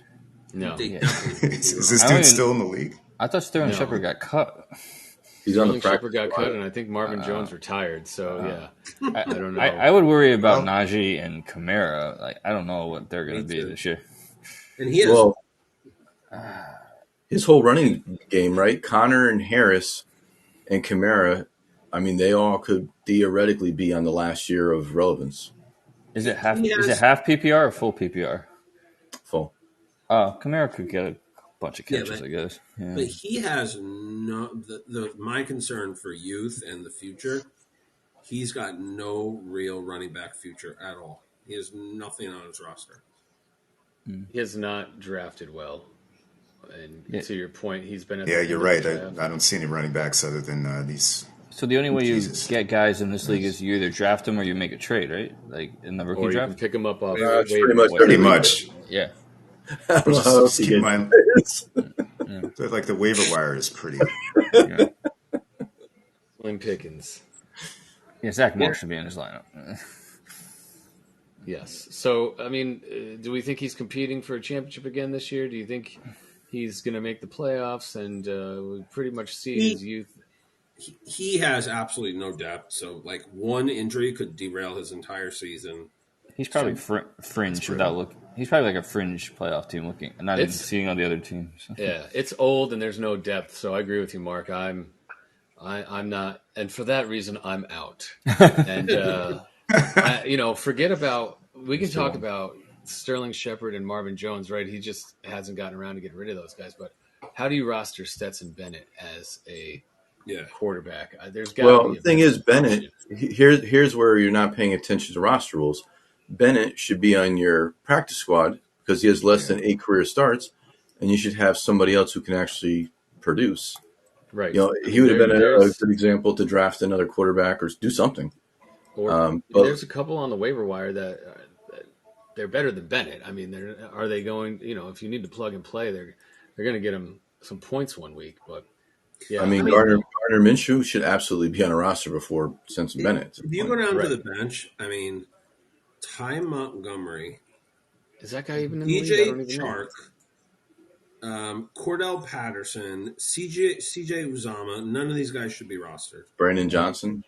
No, They Yeah. definitely Is do. this I don't dude even- still in the league? I thought Sterling No. Shepard got cut. He's on the Sterling practice Shepard got squad. cut, and I think Marvin Jones retired. So I don't know. I would worry about Well- Najee and Kamara. Like, I don't know what they're going to Me be too. this year. And he has Well, his whole running game, right? Connor and Harris and Kamara, I mean, they all could theoretically be on the last year of relevance. Is it half? He Is has- it half PPR or full PPR? Full. Kamara could get a bunch of Yeah, catches, but- I guess. Yeah. But he has no my concern for youth and the future. He's got no real running back future at all. He has nothing on his roster. He has not drafted well, and Yeah. to your point, he's been. At Yeah, the you're end right. of the draft. I don't see any running backs other than these. So the only way you Jesus. get guys in this league is you either draft them or you make a trade, right? Like in the rookie Or you can draft. pick him up off. It's waivers. pretty much Pretty much. Yeah. I don't know how else Just you keep in get mind, this. like the waiver wire is pretty. Yeah, Slim Pickens. Zach Moore should be in his lineup. Yes. So, I mean, do we think he's competing for a championship again this year? Do you think he's going to make the playoffs? And we pretty much see He, his youth. he has absolutely no depth. So, like, one injury could derail his entire season. He's probably fringe without look. He's probably like a fringe playoff team looking, not even seeing all the other teams. Yeah, it's old and there's no depth. So I agree with you, Mark. I'm not, and for that reason, I'm out. And forget about. We can talk about Sterling Shepard and Marvin Jones, right? He just hasn't gotten around to getting rid of those guys. But how do you roster Stetson Bennett as a quarterback? There's got to be. The thing is, Bennett. Here's where you're not paying attention to roster rules. Bennett should be on your practice squad because he has less than 8 career starts, and you should have somebody else who can actually produce. Right. He would have been a good example to draft another quarterback or do something. Or there's a couple on the waiver wire that they're better than Bennett. I mean, are they going? If you need to plug and play, they're going to get him some points one week. But yeah, I mean, Gardner Minshew should absolutely be on a roster before Stetson Bennett. If you go down to the bench, I mean, Ty Montgomery, is that guy even in the league? DJ Chark, Cordell Patterson, CJ Uzama. None of these guys should be rostered. Brandon Johnson.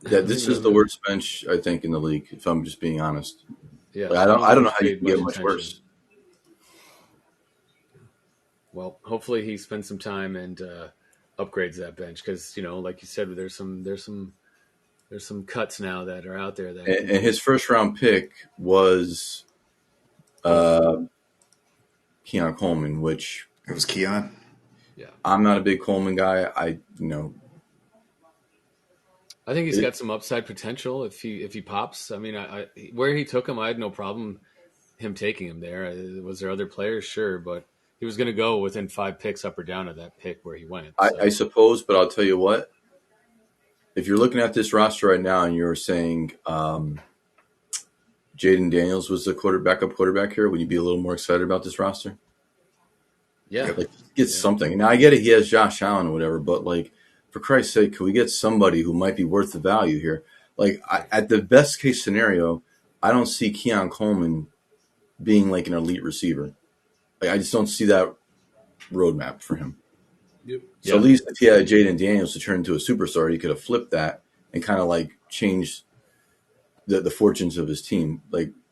This is the worst bench I think in the league. If I'm just being honest, I don't know how you can get much worse. Well, hopefully he spends some time and upgrades that bench because like you said, there's some cuts now that are out there and his first round pick was Keon Coleman, which it was Keon. Yeah, I'm not a big Coleman guy. I think he's got some upside potential if he pops. I mean, where he took him, I had no problem him taking him there. Was there other players? Sure, but he was going to go within 5 picks up or down of that pick where he went. So. I suppose, but I'll tell you what. If you're looking at this roster right now and you're saying Jaden Daniels was the backup quarterback here, would you be a little more excited about this roster? Yeah. Get something. Now, I get it. He has Josh Allen or whatever, but, for Christ's sake, can we get somebody who might be worth the value here? At the best case scenario, I don't see Keon Coleman being an elite receiver. I just don't see that roadmap for him. Yep. So at least if he had Jaden Daniels to turn into a superstar, he could have flipped that and kind of changed the fortunes of his team.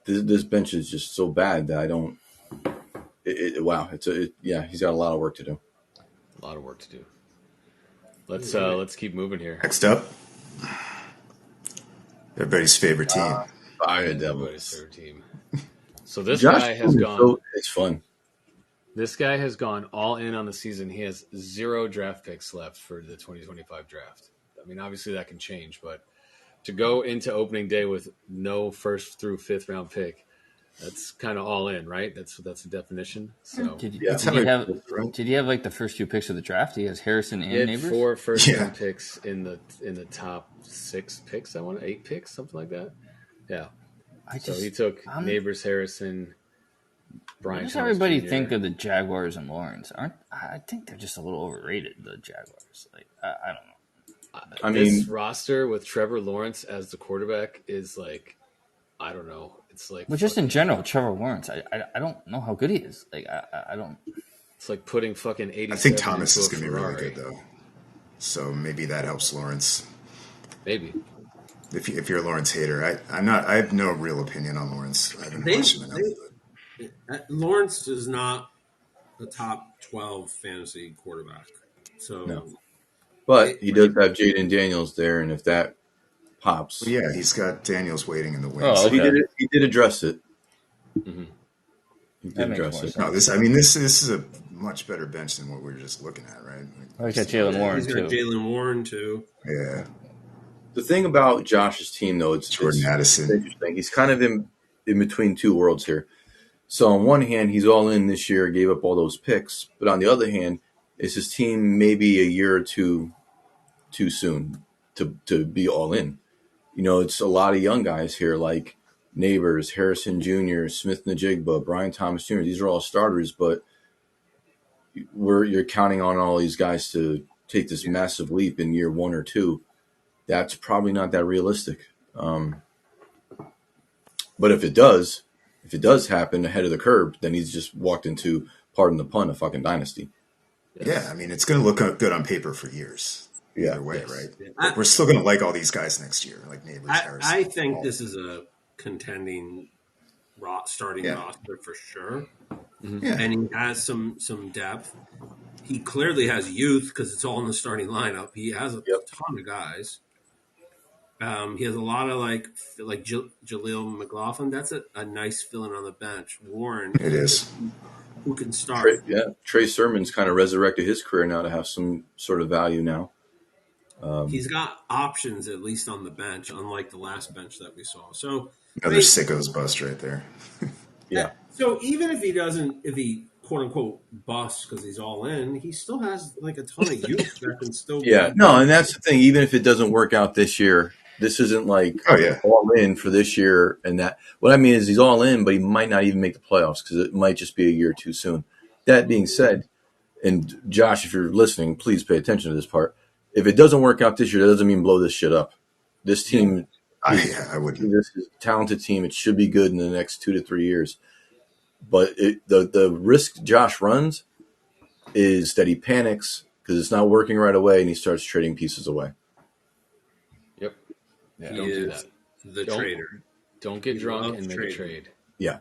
This bench is just so bad that I don't. He's got a lot of work to do. A lot of work to do. Let's keep moving here. Next up, everybody's favorite team. Fire Devils. Everybody's favorite team. So this guy has gone. It's fun. This guy has gone all in on the season. He has 0 draft picks left for the 2025 draft. I mean, obviously that can change, but to go into opening day with no 1st through 5th round pick, that's kind of all in, right? That's the definition. So did he have the first 2 picks of the draft? He has Harrison and Neighbors. 4 first-round picks in the top 6 picks. 8 picks, something like that. Yeah. So he took Neighbors, Harrison, Brian. What does everybody think of the Jaguars and Lawrence? I think they're just a little overrated. The Jaguars, I don't know. This roster with Trevor Lawrence as the quarterback is I don't know. It's but just in general, Trevor Lawrence, I don't know how good he is. I don't. It's like putting fucking 80. I think Thomas is going to be really good though, so maybe that helps Lawrence. Maybe. If you're a Lawrence hater, I'm not. I have no real opinion on Lawrence. I haven't watched him enough. Lawrence is not the top 12 fantasy quarterback. So, no. But he does have Jaden Daniels there, and if that pops, yeah, he's got Daniels waiting in the wings. Oh, okay. He did address it. Mm-hmm. He did address it. No, this is a much better bench than what we were just looking at, right? He's got Jaylen Warren too. He's got Jaylen Warren too. Yeah. The thing about Josh's team, though, it's Jordan Addison. Interesting. He's kind of in between 2 worlds here. So on one hand, he's all in this year, gave up all those picks. But on the other hand, is his team maybe a year or two too soon to be all in? It's a lot of young guys here like Neighbors, Harrison Jr., Smith-Njigba, Brian Thomas Jr. These are all starters, but you're counting on all these guys to take this massive leap in year 1 or 2. that's probably not that realistic. But if it does happen ahead of the curve, then he's just walked into, pardon the pun, a fucking dynasty. Yeah, I mean, it's going to look good on paper for years. Yeah. Either way, Yes. right? Yeah. Like, we're still going to like all these guys next year, like Neighbors, Harrison. I think Hall. this is a contending starting roster for sure. Yeah. And he has some depth. He clearly has youth because it's all in the starting lineup. He has a ton of guys. He has a lot of like Jaleel McLaughlin. That's a nice fill-in on the bench. Warren, It is. who can start. Trey Sermon's kind of resurrected his career now to have some sort of value now. He's got options at least on the bench, unlike the last bench that we saw. So Another sicko's bust right there. Yeah. So even if he quote unquote bust because he's all in, he still has like a ton of youth that can still. Yeah. No, and that's the thing. Even if it doesn't work out this year, this isn't like all in for this year and that. What I mean is he's all in, but he might not even make the playoffs because it might just be a year too soon. That being said, and Josh, if you're listening, please pay attention to this part. If it doesn't work out this year, that doesn't mean blow this shit up. This team, I wouldn't. this is a talented team. It should be good in the next 2 to 3 years. But the risk Josh runs is that he panics because it's not working right away and he starts trading pieces away. Yep. Yeah. Don't do that. The trader. Don't get drunk loves and make trading. a trade. Yeah.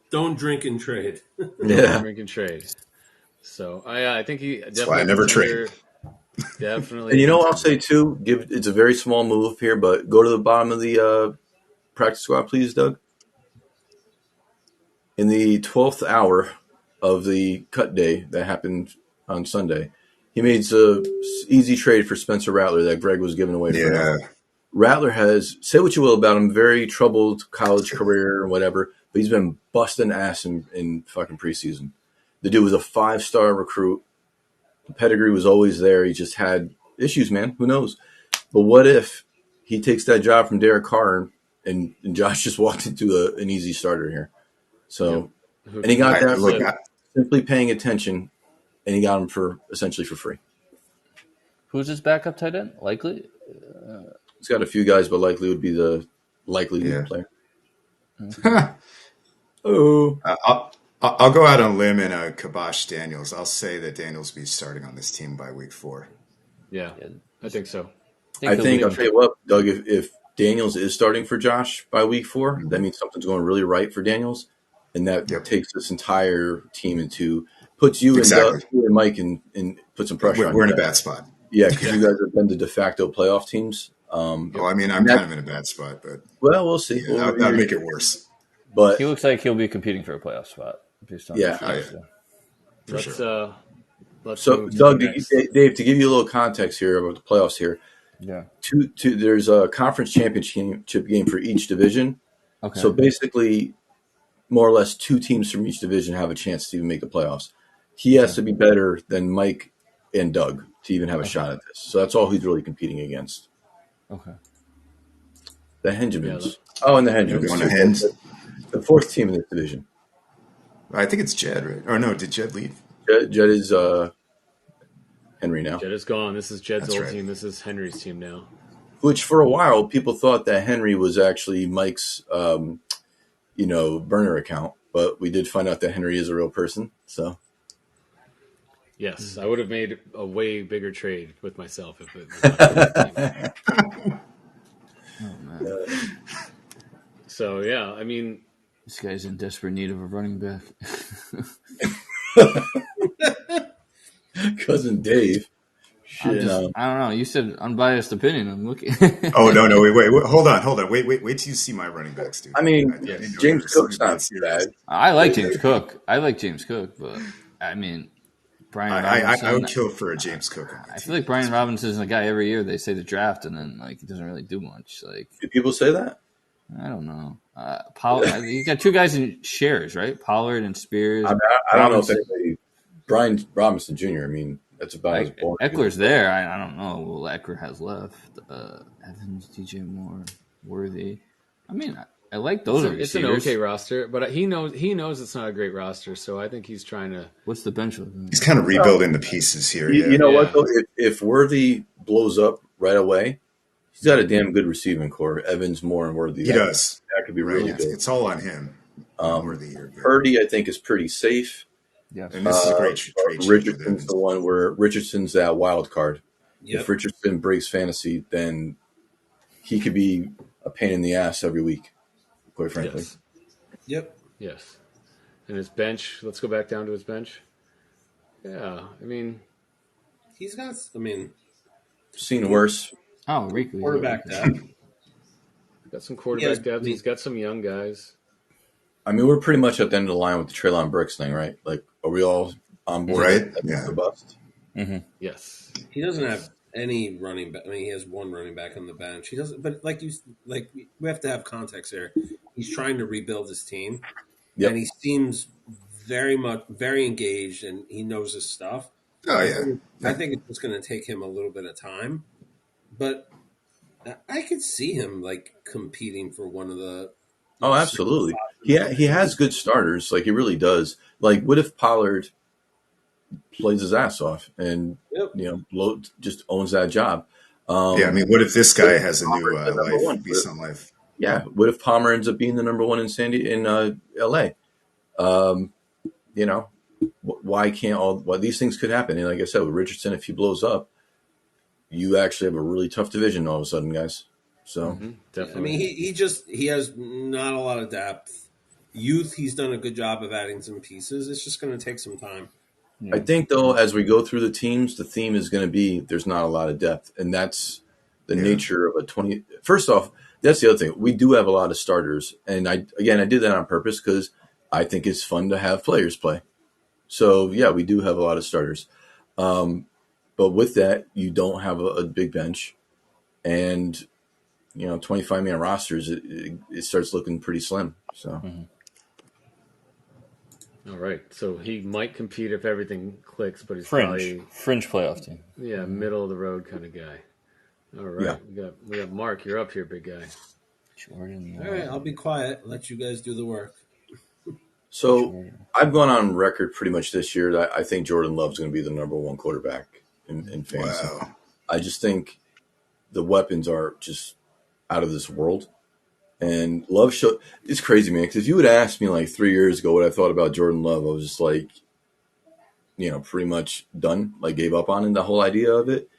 Don't drink and trade. Yeah. Drink and trade. So I think he definitely. That's why I never trade. Definitely. And you know what I'll say too? It's a very small move here, but go to the bottom of the practice squad, please, Doug. In the 12th hour of the cut day that happened on Sunday, he made an easy trade for Spencer Rattler that Greg was giving away. Yeah. Rattler has, say what you will about him, very troubled college career or whatever, but he's been busting ass in fucking preseason. The dude was a 5-star recruit. The pedigree was always there. He just had issues, man. Who knows? But what if he takes that job from Derek Carr and Josh just walked into an easy starter here? So, and he got that for simply paying attention, and he got him for essentially for free. Who's his backup tight end? Likely? He's got a few guys, but Likely would be the likely player. I'll go out on a limb and Kibosh Daniels. I'll say that Daniels will be starting on this team by week 4. Yeah, I think so. I think I'll tell you what, Doug, if Daniels is starting for Josh by week 4, that means something's going really right for Daniels. And that takes this entire team puts you and Doug and Mike and put some pressure on you. We're in a bad spot. Yeah, because you guys have been the de facto playoff teams. Well, I mean, I'm kind of in a bad spot, but we'll see. Yeah, that'll make it worse. But he looks like he'll be competing for a playoff spot. Based on Let's so, Doug, Dave, to give you a little context here about the playoffs here. Yeah. There's a conference championship game for each division. Okay. So basically, more or less 2 teams from each division have a chance to even make the playoffs. He has to be better than Mike and Doug to even have a shot at this. So that's all he's really competing against. Okay. The Hengemans. And the Hengemans. On the Hens. The 4th team in this division. I think it's Jed, right? Or no, did Jed leave? Jed is Henry now. Jed is gone. This is Jed's old right. team. This is Henry's team now. Which for a while, people thought that Henry was actually Mike's, burner account. But we did find out that Henry is a real person. So, yes, I would have made a way bigger trade with myself if it was Oh, man. So, yeah, I mean, This guy's in desperate need of a running back. Cousin Dave. Shit, I don't know. You said unbiased opinion. I'm looking. Oh, no. Wait. Hold on. Wait till you see my running backs, dude. I mean, James Cook's not serious. bad. I like James Cook. But I mean, Brian Robinson. I would kill for a James Cook. I feel like Brian Robinson is a guy every year they say the draft, and then like he doesn't really do much. Like, Do people say that? I don't know. You got 2 guys in shares, right? Pollard and Spears. I don't know if anybody. Brian Robinson Jr. I mean, that's about as boring. Eckler's there. I don't know. Well, Eckler has left. Evans, DJ Moore, Worthy. I mean, I like those. It's an okay roster, but he knows it's not a great roster. So I think he's trying to. What's the bench looking? He's kind of rebuilding the pieces here. You know what, though? If Worthy blows up right away, he's got a damn good receiving core. Evans, Moore, and Worthy. He does. That could be Right. really good. It's all on him. Worthy here. Purdy, I think, is pretty safe. Yes. And this is a great trade. Richardson's the one where Richardson's that wild card. Yep. If Richardson breaks fantasy, then he could be a pain in the ass every week, quite frankly. Yes. Yep. Yes. And his bench, let's go back down to his bench. Yeah, I mean, He's got, Seen worse. Oh, Riku. quarterback depth. got some quarterback depth. he- He's got some young guys. I mean, we're pretty much at the end of the line with the Treylon Brooks thing, right? Like, are we all on board? Right. That's Yeah. the bust. Yes. He doesn't have any running back. I mean, he has one running back on the bench. He doesn't, but we have to have context here. He's trying to rebuild his team, Yep. and he seems very engaged, and he knows his stuff. Oh yeah. I think it's just going to take him a little bit of time, but I could see him like competing for one of the. Oh, absolutely. He has good starters. Like, he really does. Like, what if Pollard plays his ass off and, Yep. just owns that job? I mean, what if this guy has a new Palmer's the number one. lease on life? Yeah. What if Palmer ends up being the number one in LA? Why can't these things could happen? And like I said, with Richardson, if he blows up, you actually have a really tough division all of a sudden, guys. So Definitely. I mean, he has not a lot of depth. Youth, he's done a good job of adding some pieces. It's just going to take some time. I think, though, as we go through the teams, the theme is going to be there's not a lot of depth, and that's the nature of a 20. First off, that's the other thing. We do have a lot of starters, and I did that on purpose because I think it's fun to have players play. So yeah, we do have a lot of starters, but with that, you don't have a big bench, and 25-man rosters, it starts looking pretty slim. So. All right. So he might compete if everything clicks, but he's Fringe playoff team. middle of the road kind of guy. All right. Yeah. We got Mark. You're up here, big guy. Jordan. All right, I'll be quiet. Let you guys do the work. So I've gone on record pretty much this year that I think Jordan Love's going to be the number one quarterback in fantasy. Wow. I just think the weapons are just out of this world. And Love it's crazy, man. Because if you would ask me like 3 years ago what I thought about Jordan Love, I was just like, pretty much done. Like, gave up on it, the whole idea of it.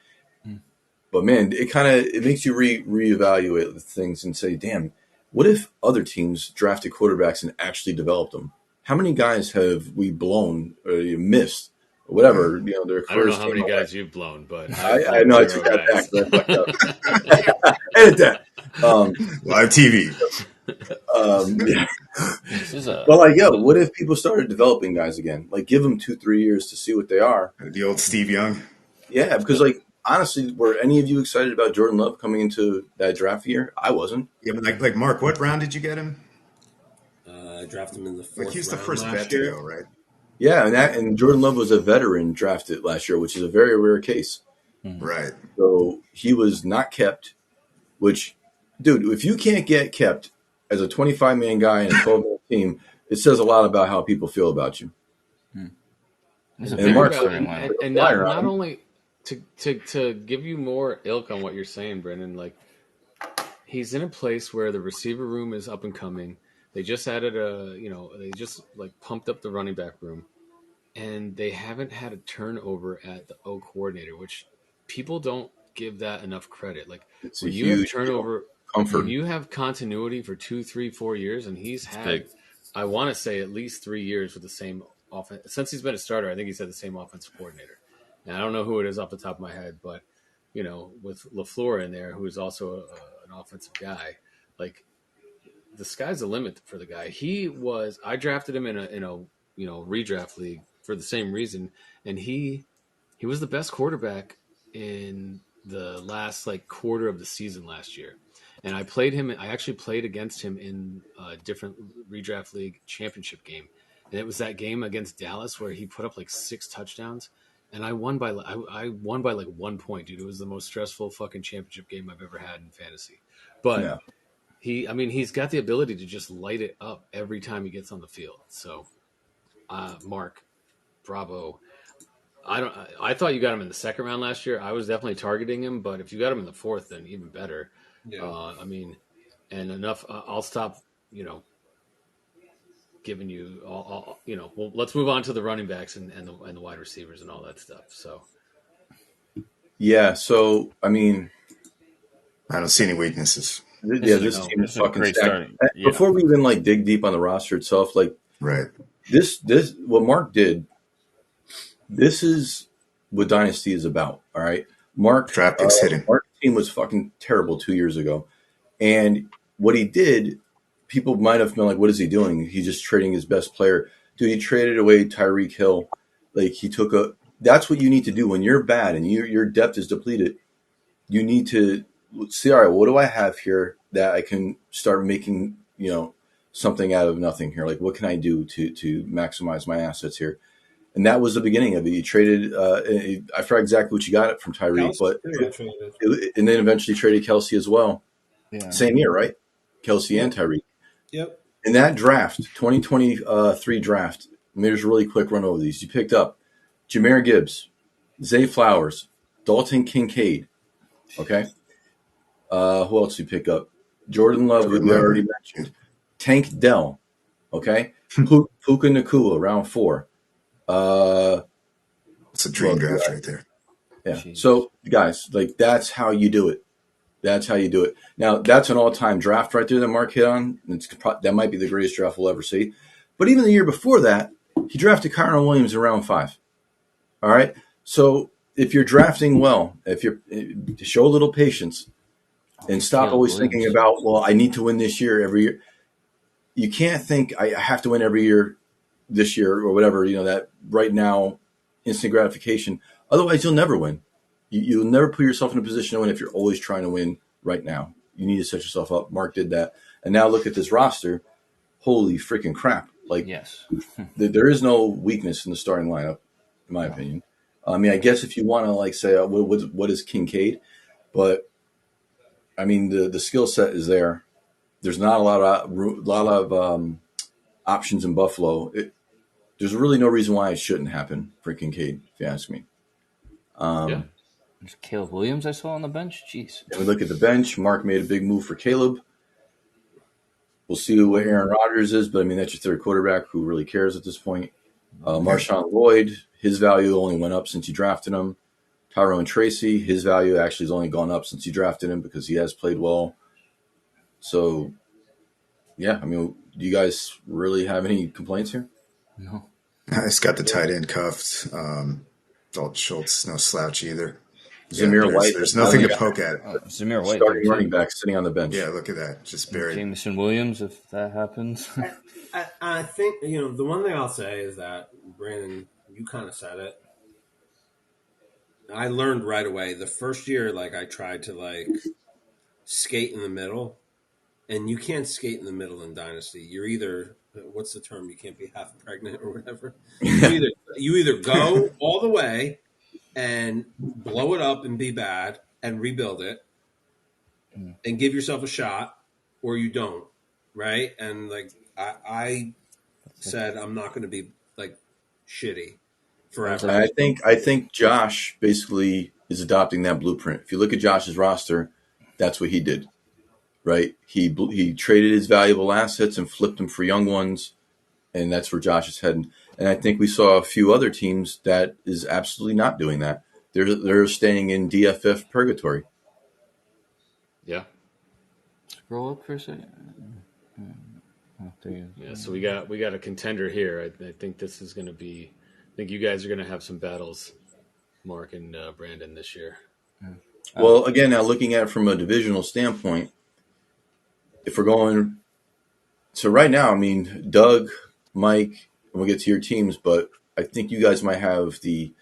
But man, it makes you reevaluate things and say, damn, what if other teams drafted quarterbacks and actually developed them? How many guys have we blown or missed? Or whatever, their I don't know first how many team. guys you've blown, but I know I took that back. But I fucked up. Edit that. Live TV. But what if people started developing guys again? Like, give them 2-3 years to see what they are. The old Steve Young. Yeah, because honestly, were any of you excited about Jordan Love coming into that draft year? I wasn't. Yeah, but like Mark, what round did you get him? I drafted him in the fourth Like, he's the round first last vet year. to go, right? Yeah, and Jordan Love was a veteran drafted last year, which is a very rare case. Right. So he was not kept. Which, dude, if you can't get kept as a 25-man guy in a 12-man team, it says a lot about how people feel about you. There's a And big Mark- storyline. and not only to give you more ilk on what you're saying, Brendan. Like, he's in a place where the receiver room is up and coming. They just added they just pumped up the running back room, and they haven't had a turnover at the O coordinator, which people don't give that enough credit. Like, It's a when you have huge turnover, comfort. when you have continuity for 2, 3, 4 years, and he's had, big. I want to say at least 3 years with the same offense since he's been a starter. I think he's had the same offensive coordinator. Now, I don't know who it is off the top of my head, but with LaFleur in there, who is also an offensive guy, like, the sky's the limit for the guy. I drafted him in a redraft league for the same reason, and he was the best quarterback in the last quarter of the season last year. And I actually played against him in a different redraft league championship game. And it was that game against Dallas where he put up 6 touchdowns, and I won by 1 point, dude. It was the most stressful fucking championship game I've ever had in fantasy. But Yeah. he's got the ability to just light it up every time he gets on the field. So, Mark, bravo. I thought you got him in the second round last year. I was definitely targeting him, but if you got him in the fourth, then even better. Yeah. I mean, and enough. I'll stop. Giving you all. Well, let's move on to the running backs and the wide receivers and all that stuff. So. Yeah. So I mean, I don't see any weaknesses. This team is fucking great stacked. starting. Yeah. Before we even like dig deep on the roster itself, like Right. this what Mark did. This is what Dynasty is about. All right, Mark. Draft picks hitting. Mark's team was fucking terrible 2 years ago, and what he did, people might have been like, "What is he doing? He's just trading his best player." Dude, he traded away Tyreek Hill. Like he took a. That's what you need to do when you're bad and your depth is depleted. You need to see, all right, what do I have here that I can start making, something out of nothing here? Like, what can I do to maximize my assets here? And that was the beginning of it. You traded, I forgot exactly what you got from Tyreek, but and then eventually traded Kelsey as well. Yeah. Same year, right? Kelsey and Tyreek. Yep. In that draft, 2023 draft, there's a really quick run over these. You picked up Jahmyr Gibbs, Zay Flowers, Dalton Kincaid. Okay. Who else did you pick up? Jordan Love, who we already mentioned. Tank Dell. Okay. Puka Nakua, round 4. It's a dream draft right there. Yeah. Jeez. So, guys, like that's how you do it. That's how you do it. Now, that's an all-time draft right there that Mark hit on. That might be the greatest draft we'll ever see. But even the year before that, he drafted Kyron Williams in round 5. All right. So if you're drafting well, if you're show a little patience and stop always thinking about, well, I need to win this year every year. You can't think I have to win every year this year or whatever, that right now instant gratification. Otherwise, you'll never win. You'll never put yourself in a position to win if you're always trying to win right now. You need to set yourself up. Mark did that. And now look at this roster. Holy freaking crap. Like, Yes. there is no weakness in the starting lineup, in my opinion. I mean, I guess if you want to like say, what is Kincaid? But I mean, the skill set is there. There's not a lot of options in Buffalo. There's really no reason why it shouldn't happen for Kincaid, if you ask me. Yeah. There's Caleb Williams I saw on the bench. Jeez. And we look at the bench. Mark made a big move for Caleb. We'll see who Aaron Rodgers is, but I mean, that's your third quarterback. Who really cares at this point? Marshawn Lloyd, his value only went up since you drafted him. Tyrone Tracy, his value actually has only gone up since you drafted him because he has played well. So, yeah, I mean, do you guys really have any complaints here? No. It's got the tight end cuffed. Dalton Schultz, no slouch either. Zamir White. There's nothing to poke at. Zamir White. Starting running back sitting on the bench. Yeah, look at that. Just buried. Jameson Williams, if that happens. I think, the one thing I'll say is that, Brandon, you kind of said it. I learned right away. The first year, I tried to, skate in the middle. And you can't skate in the middle in Dynasty. You're either, what's the term? You can't be half pregnant or whatever. You either go all the way and blow it up and be bad and rebuild it and give yourself a shot, or you don't, right? And, I said I'm not going to be, shitty forever. I think Josh basically is adopting that blueprint. If you look at Josh's roster, that's what he did. Right, he traded his valuable assets and flipped them for young ones, and that's where Josh is heading. And I think we saw a few other teams that is absolutely not doing that. They're staying in DFF purgatory. Yeah. Scroll up for a second. Yeah. So we got a contender here. I think this is going to be. I think you guys are going to have some battles, Mark and Brandon, this year. Well, again, now looking at it from a divisional standpoint. If we're going, so right now, I mean, Doug, Mike, and we'll get to your teams, but I think you guys might have the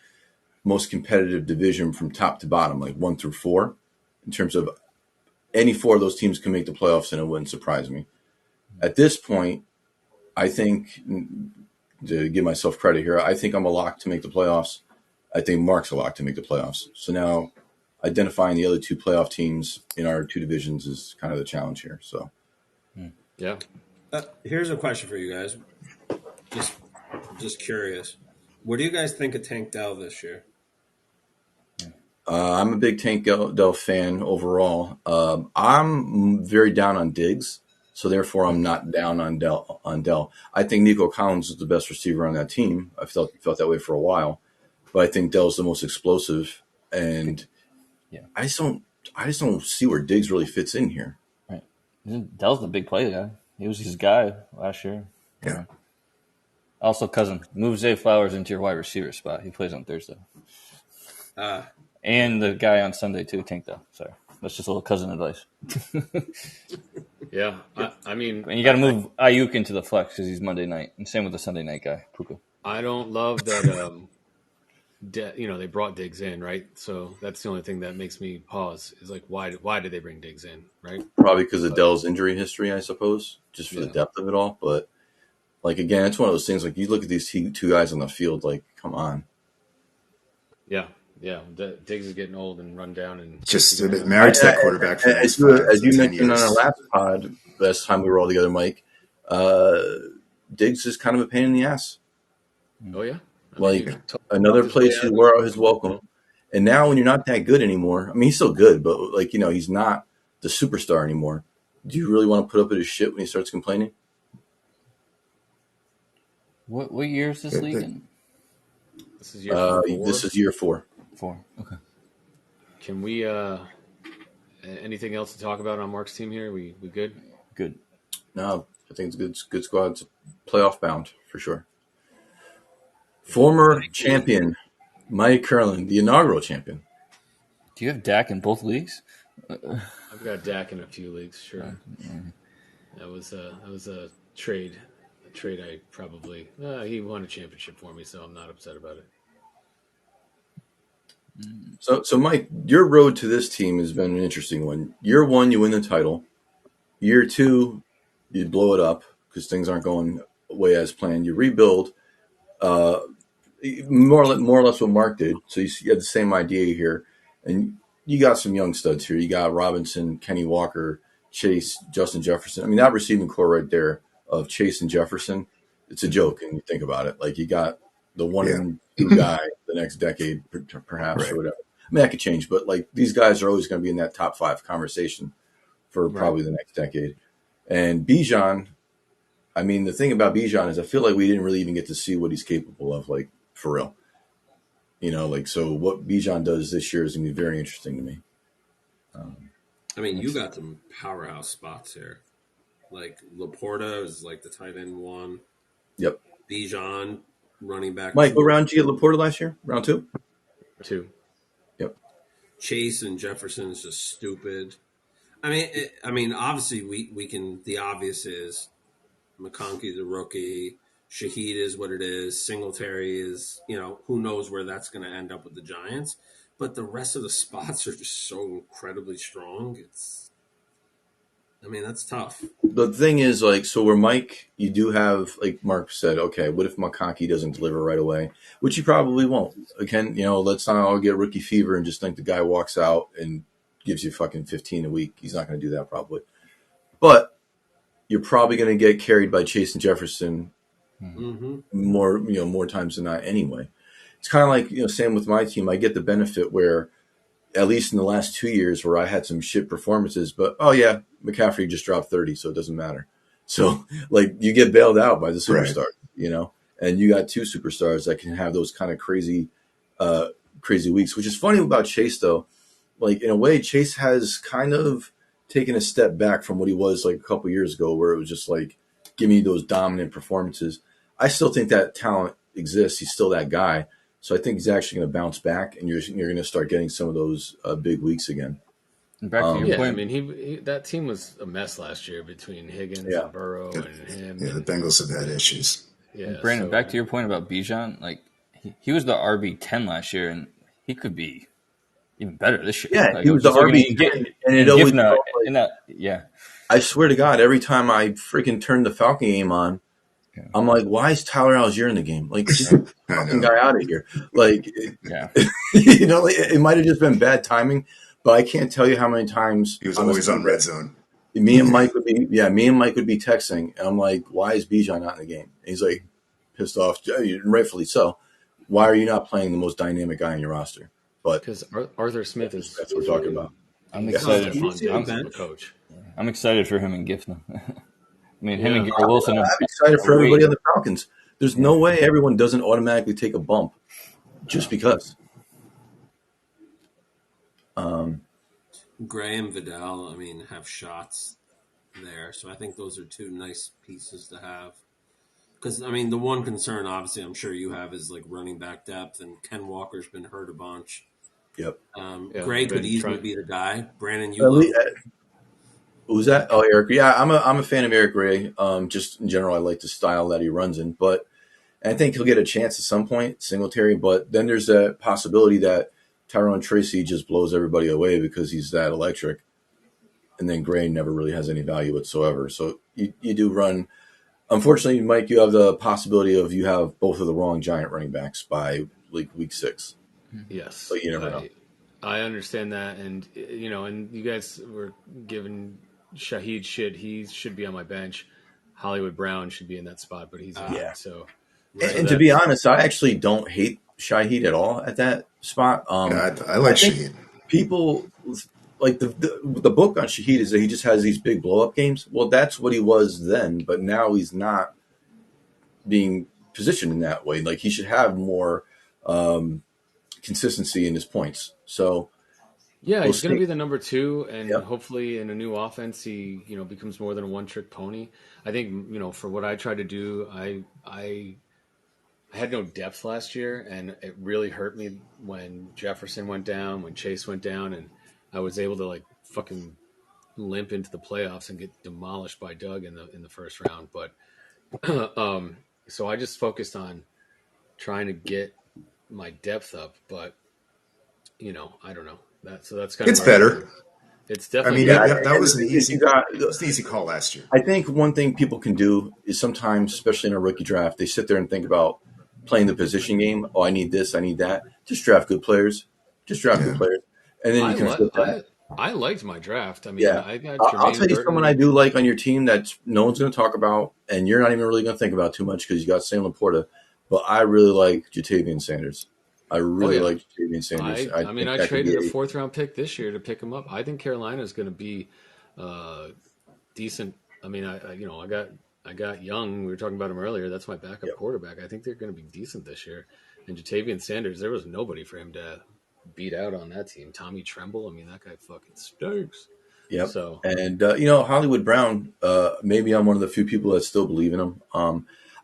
most competitive division from top to bottom, 1 through 4, in terms of any 4 of those teams can make the playoffs, and it wouldn't surprise me. At this point, I think, to give myself credit here, I think I'm a lock to make the playoffs. I think Mark's a lock to make the playoffs. So now identifying the other 2 playoff teams in our 2 divisions is kind of the challenge here. So, yeah. Here's a question for you guys. Just curious. What do you guys think of Tank Dell this year? I'm a big Tank Dell fan overall. I'm very down on Diggs, so therefore I'm not down on Dell. I think Nico Collins is the best receiver on that team. I felt that way for a while, but I think Dell's the most explosive, and I just don't see where Diggs really fits in here. Right. Dell's the big play guy. He was his guy last year. Yeah. Also, cousin, move Zay Flowers into your wide receiver spot. He plays on Thursday. And the guy on Sunday, too, Tank Dell. Sorry. That's just a little cousin advice. Yeah. I mean... And you got to move Ayuk into the flex because he's Monday night. And same with the Sunday night guy, Puka. I don't love that, they brought Diggs in, right? So that's the only thing that makes me pause is like, why did they bring Diggs in, right? Probably because of Dell's injury history, I suppose, just for the depth of it all. But, like, again, it's one of those things, like, you look at these two guys on the field, like, come on. Yeah. Yeah, Diggs is getting old and run down, and just married to that quarterback. For as you mentioned on our last pod, last time we were all together, Mike, Diggs is kind of a pain in the ass. Oh yeah, another place he's where his welcome. And now when you're not that good anymore, I mean he's still good, but he's not the superstar anymore. Do you really want to put up with his shit when he starts complaining? What year is this league in? This is year 4. This is year 4. 4. Okay. Can we anything else to talk about on Mark's team here? We good? Good. No, I think it's good squad. It's playoff bound for sure. Former champion Mike Curlin, the inaugural champion. Do you have Dak in both leagues? I've got Dak in a few leagues, sure. That was a trade. A trade I probably he won a championship for me, so I'm not upset about it. So Mike, your road to this team has been an interesting one. Year 1, you win the title. Year 2, you blow it up because things aren't going way as planned. You rebuild, more or less what Mark did. So you had the same idea here, and you got some young studs here. You got Robinson, Kenny Walker, Chase, Justin Jefferson. I mean, that receiving core right there of Chase and Jefferson, it's a joke. And you think about it, like you got the 1 and 2 guy the next decade, perhaps, or whatever. I mean, that could change, but like these guys are always going to be in that top 5 conversation for probably the next decade. And Bijan, I mean, the thing about Bijan is I feel like we didn't really even get to see what he's capable of, like for real. So what Bijan does this year is going to be very interesting to me. I mean, you got some powerhouse spots here. Like Laporta is like the tight end 1. Yep. Bijan, running back. Mike, what round did you get Laporta last year? Round 2? 2. Yep. Chase and Jefferson is just stupid. I mean, obviously we can. The obvious is McConkey's a rookie. Shaheed is what it is. Singletary is, who knows where that's going to end up with the Giants. But the rest of the spots are just so incredibly strong. That's tough. The thing is, so where Mike, you do have, like Mark said, okay, what if McConkey doesn't deliver right away? Which he probably won't. Again, let's not all get rookie fever and just think the guy walks out and gives you fucking 15 a week. He's not going to do that probably. But you're probably going to get carried by Chase and Jefferson more times than not anyway. It's kind of like, same with my team. I get the benefit where, at least in the last 2 years where I had some shit performances, but McCaffrey just dropped 30, so it doesn't matter. So you get bailed out by the superstar, and you got 2 superstars that can have those kind of crazy weeks, which is funny about Chase though. Like in a way, Chase has kind of taken a step back from what he was like a couple years ago, where it was just like, give me those dominant performances. I still think that talent exists. He's still that guy. So I think he's actually going to bounce back, and you're going to start getting some of those big weeks again. And back to your point, I mean, he that team was a mess last year between Higgins and Burrow and him. Yeah, the Bengals have had issues. Yeah, Brandon, back to your point about Bijan, like he was the RB10 last year, and he could be even better this year. Yeah, like, he was the RB10, and it always I swear to God, every time I freaking turn the Falcon game on, I'm like, why is Tyler Algier in the game? Like, get the fucking guy out of here. Like, it might have just been bad timing, but I can't tell you how many times he was always on red zone. Me and Mike would be texting, and I'm like, why is Bijan not in the game? And he's like, pissed off, rightfully so. why are you not playing the most dynamic guy on your roster? But Because Arthur Smith is that's what we're talking about. I'm he's excited. Stephon see the Diggs of a bench? coach. I'm excited for him and Gifton. I mean, him Yeah. and Garrett Wilson. I'm excited for everybody on the Falcons. There's no way everyone doesn't automatically take a bump just because. Gray and Vidal, I mean, have shots there. So I think those are two nice pieces to have. Because, I mean, the one concern, obviously, I'm sure you have is like running back depth, and Ken Walker's been hurt a bunch. Yep. Yeah, Gray I've could been easily trying- be the guy. Brandon, you At love least- Who's that? Oh, Eric. Yeah, I'm a fan of Eric Ray. Just in general, I like the style that he runs in. But I think he'll get a chance at some point, Singletary. But then there's a possibility that Tyrone Tracy just blows everybody away because he's that electric. And then Gray never really has any value whatsoever. So you do run. Unfortunately, Mike, you have the possibility of you have both of the wrong giant running backs by like week 6. Yes, But you never know. I understand that, and and you guys were giving Shaheed shit. He should be on my bench. Hollywood Brown should be in that spot, but he's not. Yeah. So, And to be honest, I actually don't hate Shaheed at all at that spot. I like think Shaheed. People like the book on Shaheed is that he just has these big blow up games. Well, that's what he was then, but now he's not being positioned in that way. Like he should have more consistency in his points. So yeah, we'll he's going see. to be the number 2, and Yep. hopefully in a new offense, he becomes more than a one trick pony. I think for what I tried to do, I had no depth last year, and it really hurt me when Jefferson went down, when Chase went down, and I was able to like fucking limp into the playoffs and get demolished by Doug in the first round. But so I just focused on trying to get my depth up, but I don't know. That's kind It's of where better. It's I definitely mean, better. that was And an the thing is, easy. you got- It was an easy call last year. I think one thing people can do is sometimes, especially in a rookie draft, they sit there and think about playing the position game. Oh, I need this, I need that. Just draft good players. Just draft good players, and then you can flip that. I liked my draft. I mean, Yeah. I got I'll Jermaine tell you Burton. someone I do like on your team that no one's going to talk about, and you're not even really going to think about too much because you got Sam Laporta. But I really like Jatavian Sanders. I really yeah. like Jatavian Sanders. I think that could traded be a 4th round pick this year to pick him up. I think Carolina is going to be decent. I mean, I got Young. We were talking about him earlier. That's my backup quarterback. I think they're going to be decent this year. And Jatavian Sanders, there was nobody for him to beat out on that team. Tommy Tremble. I mean, that guy fucking stinks. Yep. So And Hollywood Brown. Maybe I'm one of the few people that still believe in him.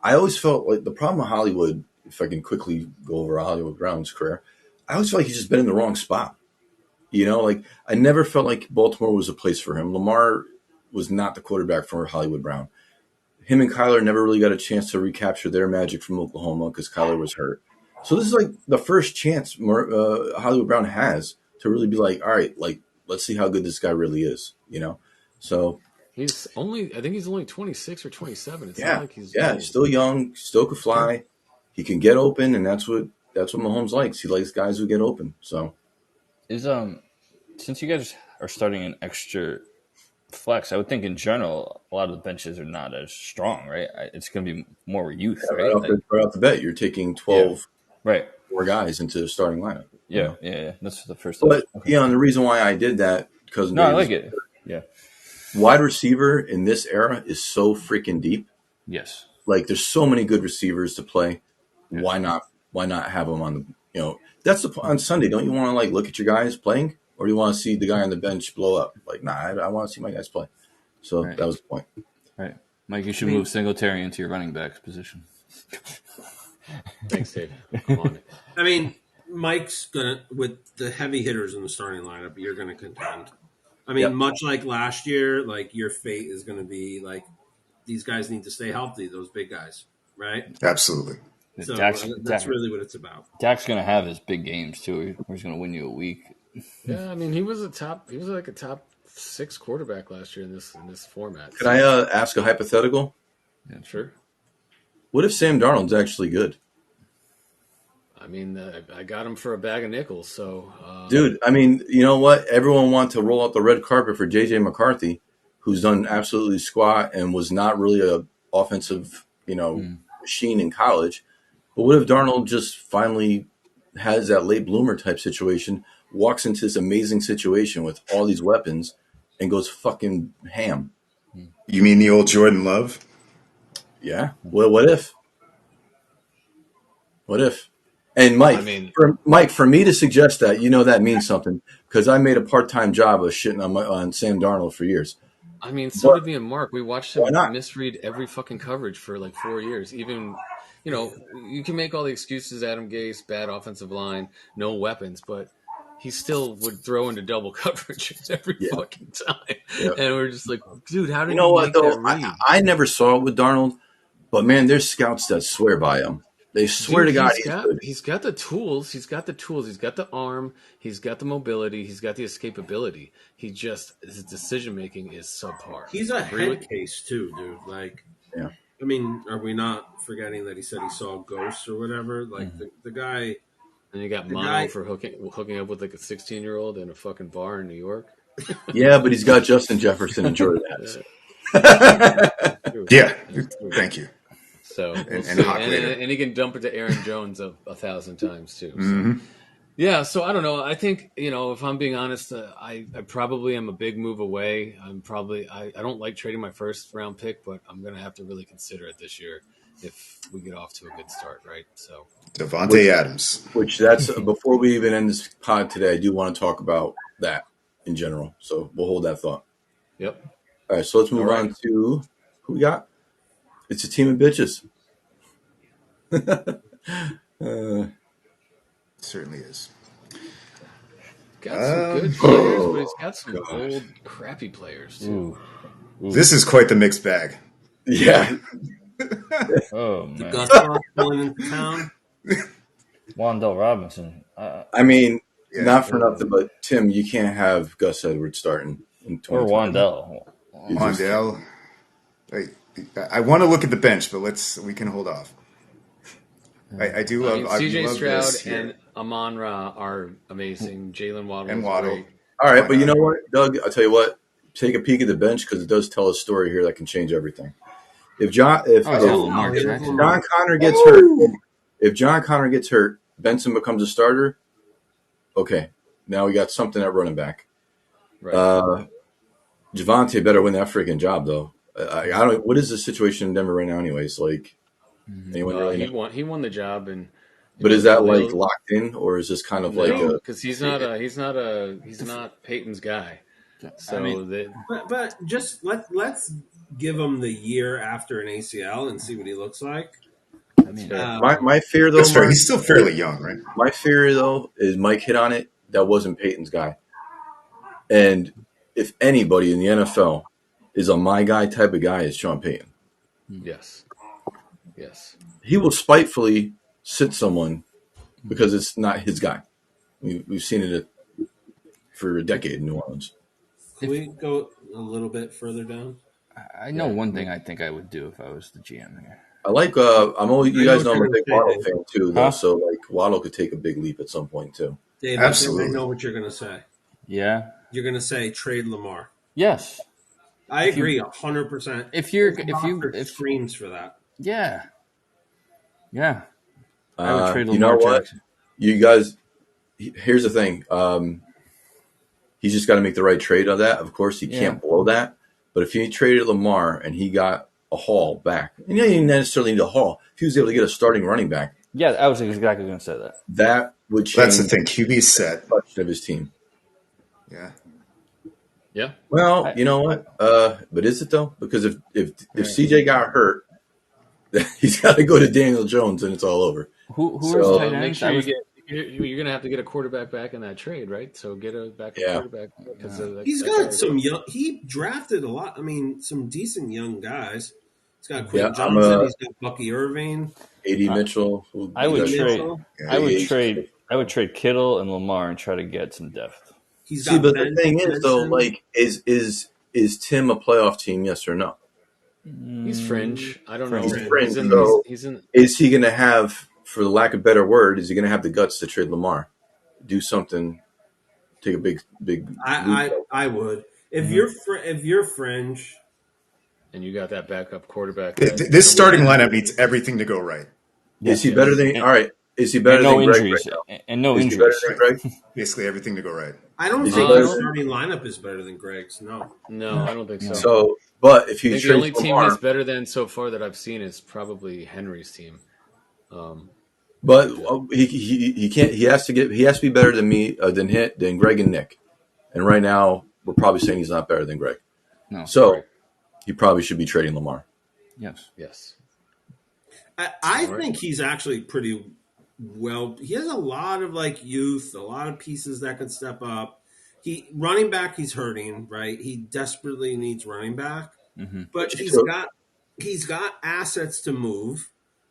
I always felt like the problem with Hollywood. If I can quickly go over Hollywood Brown's career, I always felt like he's just been in the wrong spot. Like I never felt like Baltimore was a place for him. Lamar was not the quarterback for Hollywood Brown. Him and Kyler never really got a chance to recapture their magic from Oklahoma because Kyler was hurt. So this is like the first chance Hollywood Brown has to really be like, all right, like let's see how good this guy really is. So I think he's only 26 or 27. It's yeah, not like he's he's still young, still could fly. He can get open, and that's what Mahomes likes. He likes guys who get open. So Is since you guys are starting an extra flex, I would think in general a lot of the benches are not as strong, right? It's going to be more youth, right? right off the bat, you're taking 12 right, more guys into the starting lineup. Yeah. That's the first. But okay. and the reason why I did that because I like it. Yeah. Wide receiver in this era is so freaking deep. Yes. Like there's so many good receivers to play. Why not have them on the that's on Sunday. Don't you want to like look at your guys playing, or do you want to see the guy on the bench blow up? Like, nah, I want to see my guys play. So that was the point. Right, Mike, you should move Singletary into your running back position. Thanks, Dave. I'm on it. I mean, Mike's gonna with the heavy hitters in the starting lineup. You're gonna contend. I mean, much like last year, like your fate is going to be like these guys need to stay healthy. Those big guys, right? Absolutely. So that's really what it's about. Dak's going to have his big games too. He's going to win you a week. Yeah, I mean, he was like a top 6 quarterback last year in this format. Can I ask a hypothetical? Yeah, sure. What if Sam Darnold's actually good? I mean, I got him for a bag of nickels. So, Dude, I mean, you know what? Everyone wanted to roll out the red carpet for J.J. McCarthy, who's done absolutely squat and was not really a offensive, machine in college. But what if Darnold just finally has that late bloomer type situation, walks into this amazing situation with all these weapons, and goes fucking ham? You mean the old Jordan Love? Yeah. Well, what if? What if? And Mike, I mean- for me to suggest that, that means something because I made a part-time job of shitting on Sam Darnold for years. I mean, so did me and Mark. We watched him Why not? misread every fucking coverage for like 4 years. Even, you can make all the excuses, Adam Gase, bad offensive line, no weapons, but he still would throw into double coverage every fucking time. Yeah. And we're just like, dude, how did You know you what, make though? that read? I never saw it with Darnold, but, man, there's scouts that swear by him. They swear to God he's good. He's got the tools. He's got the arm. He's got the mobility. He's got the escapability. His decision making is subpar. He's a head case too, dude. Like, Yeah. I mean, are we not forgetting that he said he saw ghosts or whatever? Like the guy. And you got Mono for hooking up with like a 16-year-old in a fucking bar in New York. Yeah, but he's got Justin Jefferson and Jordan Addis. Yeah. Thank you. So And he can dump it to Aaron Jones 1,000 times too. So. Yeah, so I don't know. I think if I'm being honest, I probably am a big move away. I don't like trading my first round pick, but I'm gonna have to really consider it this year if we get off to a good start, right? So Devontae Adams. Which that's before we even end this pod today. I do want to talk about that in general. So we'll hold that thought. Yep. All right, so let's move on to who we got. It's a team of bitches. Certainly is. Got some good players, but he's got some old, crappy players too. Ooh. This is quite the mixed bag. Yeah. Oh man, Gus Bus pulling into town. Wandell Robinson. I mean, not for nothing, but Tim, you can't have Gus Edwards starting in 2020. Or Wandell. Wandell. I want to look at the bench, but we can hold off. I do love CJ love Stroud this and Amon Ra are amazing. Jalen Waddle and is Waddle. great. All right, but you know what, Doug? I'll tell you what. Take a peek at the bench because it does tell a story here that can change everything. If John Connor gets hurt, if John Connor gets hurt, Benson becomes a starter. Okay, now we got something at running back. Right. Javonte better win that freaking job, though. I don't. What is the situation in Denver right now, anyways? Like, anyone really know? He won the job, But is that like locked in, or is this kind of like a? Because he's not Peyton's guy. So I mean, but just let's give him the year after an ACL and see what he looks like. I mean, My fear, though, That's fair. Mark, He's still fairly young, right? my fear, though, is Mike hit on it. That wasn't Peyton's guy. And if anybody in the NFL is a my guy type of guy, it's Sean Payton. yes. He will spitefully sit someone because it's not his guy. We've seen it for a decade in New Orleans. Can we go a little bit further down? I know one thing I think I would do if I was the GM here. I like. You guys know I'm a big Waddle Dave. fan too, though. So like Waddle could take a big leap at some point too. Dave, Absolutely. I know what you're going to say. Yeah. You're going to say trade Lamar. Yes. I agree 100%. If screams for that. Yeah. I would trade Lamar You know what? Jackson. You guys, here's the thing. He's just got to make the right trade on that. Of course, he can't blow that. But if he traded Lamar and he got a haul back, and you didn't necessarily need a haul. If he was able to get a starting running back, Yeah, I was exactly going to say that. that would change That's the thing. QB's set. the direction of his team. Yeah. Well, you know what? But is it though? Because if CJ got hurt, he's got to go to Daniel Jones, and it's all over. Who So- are tight Make ends? sure I you was- get. You're going to have to get a quarterback back in that trade, right? So get a backup quarterback. He's got some young. He drafted a lot. I mean, some decent young guys. He's got Quinn Johnson. He's got Bucky Irving. AD Mitchell. I would you guys- trade. Mitchell. I would trade Kittle and Lamar and try to get some depth. He's See, got but Ben the thing is, though, Johnson. like, is Tim a playoff team? Yes or no? He's fringe. I don't know. He's fringe, He's in. though. He's in. Is he going to have, for the lack of a better word, is he going to have the guts to trade Lamar? Do something, take a big. I would if you're fringe. And you got that backup quarterback. This starting lineup needs everything to go right. Is he Yes. better than? And- All right. Is he better and than no Greg injuries. right now? And no Is he better injuries. than Greg? Basically everything to go right. I don't Is think he his better? starting lineup is better than Greg's. No. No, I don't think so. So, but if I you think the trade only team Lamar, he's better than so far that I've seen is probably Henry's team. but he can't. He has to be better than me than Greg and Nick. And right now, we're probably saying he's not better than Greg. No. So Right. he probably should be trading Lamar. Yes. Yes. I All right. think he's actually pretty well. He has a lot of like youth, a lot of pieces that could step up. He running back, he's hurting, right? He desperately needs running back, but he's got assets to move,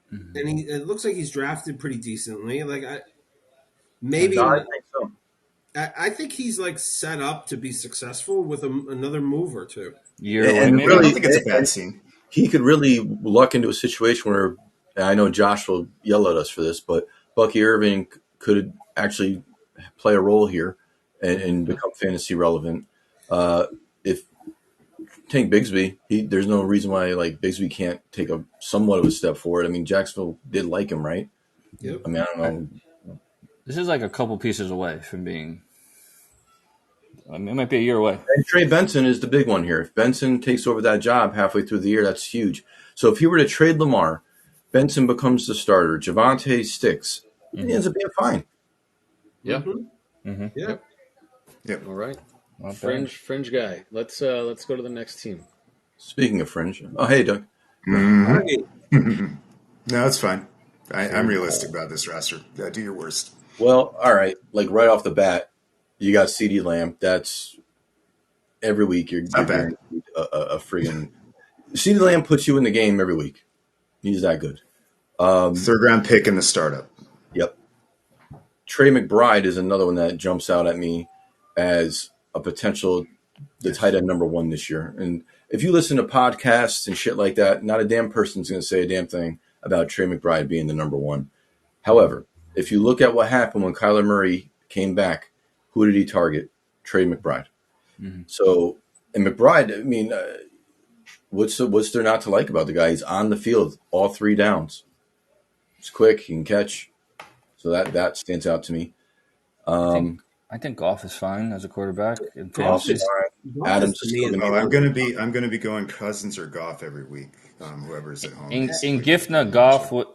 and it looks like he's drafted pretty decently. Like maybe I think so. I think he's like set up to be successful with another move or two. Year And away, maybe. I really- don't think it's a bad scene. He could really luck into a situation where, and I know Josh will yell at us for this, but Bucky Irving could actually play a role here and become fantasy relevant. If Tank Bigsby, there's no reason why like Bigsby can't take a somewhat of a step forward. I mean, Jacksonville did like him, right? Yep. I mean, I don't know. This is like a couple pieces away from being. I mean, it might be a year away. And Trey Benson is the big one here. If Benson takes over that job halfway through the year, that's huge. So if he were to trade Lamar, Benson becomes the starter. Javante sticks. He ends up being fine. Yeah. Mm-hmm. Yeah. Yep. All right. Not bad. Fringe guy. Let's go to the next team. Speaking of fringe, oh hey Doug. No, it's fine. I'm realistic about this roster. Do your worst. Well, all right. Like right off the bat, you got CeeDee Lamb. That's every week. You're Not bad. guaranteed a friggin' CeeDee Lamb puts you in the game every week. He's that good. Third round pick in the startup. Yep. Trey McBride is another one that jumps out at me as a potential the tight end number one this year. And if you listen to podcasts and shit like that, not a damn person's going to say a damn thing about Trey McBride being the number one. However, if you look at what happened when Kyler Murray came back, who did he target? Trey McBride. So, and McBride, I mean, what's there not to like about the guy? He's on the field all three downs. He's quick, he can catch. So that stands out to me. I think Goff is fine as a quarterback in Goff fantasy. is all right. Adams is still Oh, I'm gonna be going Cousins or Goff every week. Whoever's at home. In Gifna, Goff was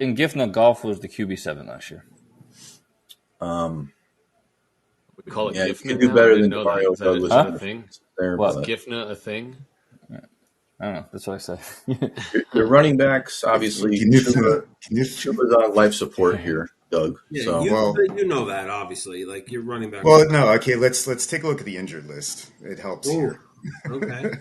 the QB7 last year. We call it Yeah, you Gifna can do now? better I didn't than know that. Mario Is that Douglas. a thing? There, What? but Is Gifna a thing? I don't know. That's what I said. the running backs, obviously, Chuba's on life support here, Doug. Yeah, So you know that obviously. Like you're running back. Well, no, okay. Let's take a look at the injured list. It helps here. Okay.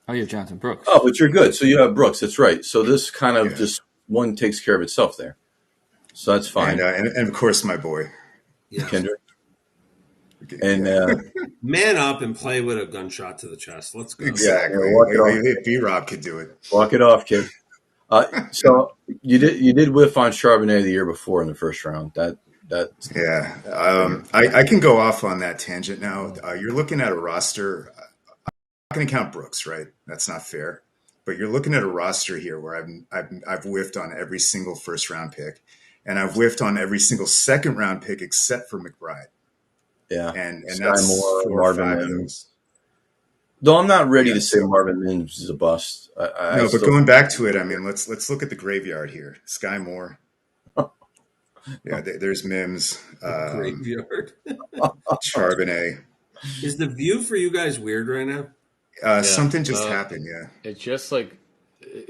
Oh, you have Jonathan Brooks. oh, but you're good. So you have Brooks. That's right. So this kind of just one takes care of itself there. So that's fine. And of course, my boy. Yeah. Kendrick. And Man up and play with a gunshot to the chest. Let's go. Exactly. Yeah, walk it off. B-Rob could do it. walk it off, kid. So you did whiff on Charbonnet the year before in the first round. Yeah. I can go off on that tangent now. You're looking at a roster. I'm not going to count Brooks, right? That's not fair. But you're looking at a roster here where I've whiffed on every single first round pick, and I've whiffed on every single second round pick except for McBride. Yeah. And Sky that's Moore, 4 or Marvin 5 of Mims. those. Though I'm not ready Yeah, to say so- Marvin Mims is a bust. No, but going back to it, I mean, let's look at the graveyard here. Sky Moore. Yeah, there's Mims, Graveyard. Charbonnet. Is the view for you guys weird right now? Something just happened. Yeah. It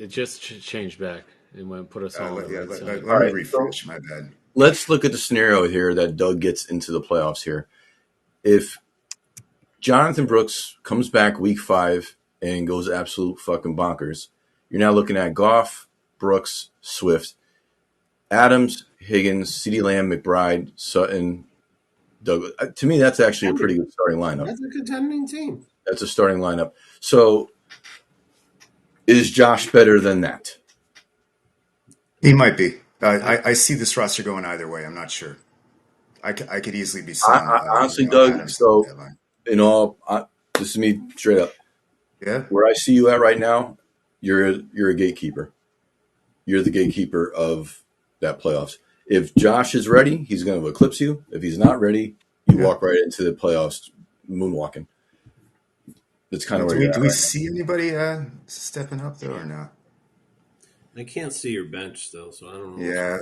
just changed back and went put us all on the right Let side. me All right, refresh. My bad. Let's look at the scenario here that Doug gets into the playoffs here. If Jonathan Brooks comes back week 5 and goes absolute fucking bonkers, you're now looking at Goff, Brooks, Swift, Adams, Higgins, CeeDee Lamb, McBride, Sutton, Doug. To me, that's actually a pretty good starting lineup. That's a contending team. That's a starting lineup. So is Josh better than that? He might be. I see this roster going either way. I'm not sure. I could easily be seeing. Honestly, Doug, Adams so- at the deadline. In all, this is me straight up. Yeah. Where I see you at right now, you're a gatekeeper. You're the gatekeeper of that playoffs. If Josh is ready, he's going to eclipse you. If he's not ready, you walk right into the playoffs moonwalking. That's kind of where you're at. Do we see anybody stepping up though, or no? I can't see your bench still, so I don't know. Yeah,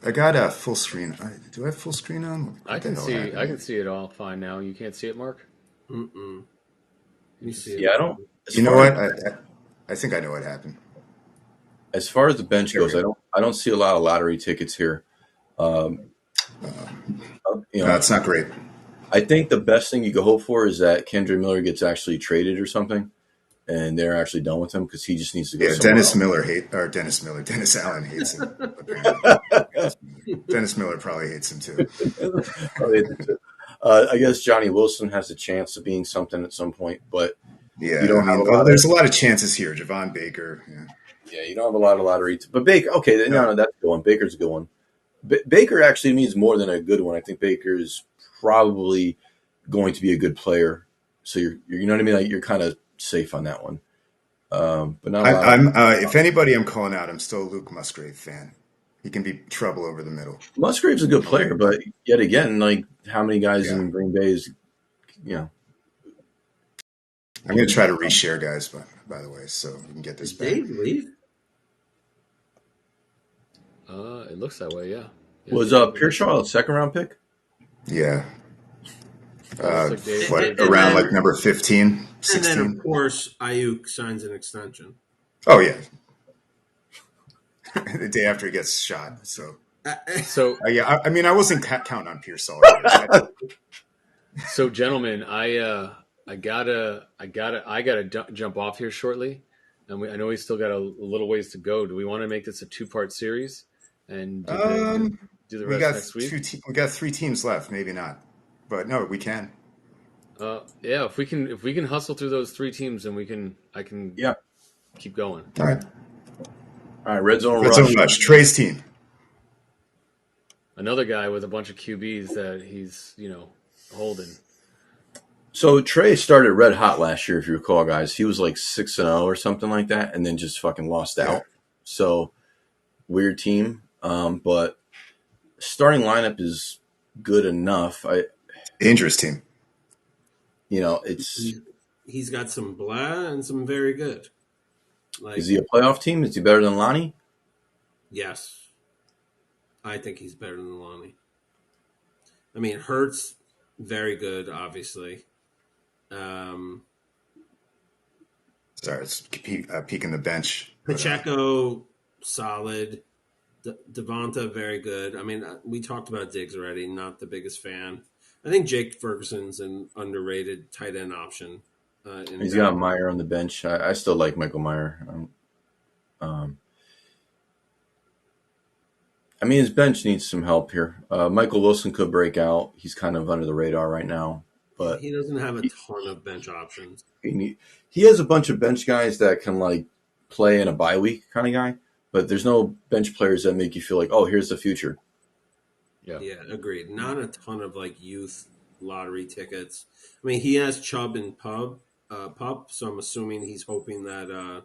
I got a full screen. Do I have full screen on? I can see it all fine now. You can't see it, Mark? Mm-mm. You see it? Yeah, I don't. You know what? I think I know what happened. As far as the bench goes, I don't see a lot of lottery tickets here. No, it's not great. I think the best thing you could hope for is that Kendre Miller gets actually traded or something, and they're actually done with him because he just needs to go. Yeah, Dennis Allen hates him. Dennis Miller probably hates him too. I guess Johnny Wilson has a chance of being something at some point, but yeah, you don't have there's a lot of chances here. Javon Baker. Yeah, you don't have a lot of lottery. But Baker, okay, no, that's a good one. Baker's a good one. Baker actually means more than a good one. I think Baker is probably going to be a good player. So you know what I mean? Like you're kind of safe on that one. But not. If anybody I'm calling out, I'm still a Luke Musgrave fan. He can be trouble over the middle. Musgrave's a good player, but yet again, like how many guys in Green Bay is, I'm going to try to reshare, guys. By the way, so we can get this back. Dave leave? It looks that way. Yeah. Was Pearshaw a second round pick? Yeah. Like around like number 15, 16? And then, of course, Ayuk signs an extension. Oh, yeah. The day after he gets shot. So yeah, I mean, I wasn't counting on Pearsall. So, gentlemen, I gotta jump off here shortly, and I know we still got a little ways to go. Do we want to make this a 2-part series and do the rest next week? We got 3 teams left. Maybe not, but no, we can. Yeah, if we can hustle through those 3 teams, then I can keep going. All right. Red Zone Rush. Trey's team. Another guy with a bunch of QBs that he's holding. So Trey started red hot last year, if you recall, guys. He was like 6-0 or something like that, and then just fucking lost out. So weird team, but starting lineup is good enough. Dangerous team. He's got some blah and some very good. Is he a playoff team? Is he better than Lonnie? Yes, I think he's better than Lonnie. I mean, Hurts, very good, obviously. Sorry, it's peeking the bench. Pacheco, solid. Devonta, very good. I mean, we talked about Diggs already. Not the biggest fan. I think Jake Ferguson's an underrated tight end option. He's got Meyer on the bench. I still like Michael Meyer. I mean, his bench needs some help here. Michael Wilson could break out. He's kind of under the radar right now. But he doesn't have a ton of bench options. He has a bunch of bench guys that can like play in a bye week kind of guy, but there's no bench players that make you feel like, oh, here's the future. Yeah, agreed. Not a ton of like youth lottery tickets. I mean, he has Chubb and Pup, so I'm assuming he's hoping that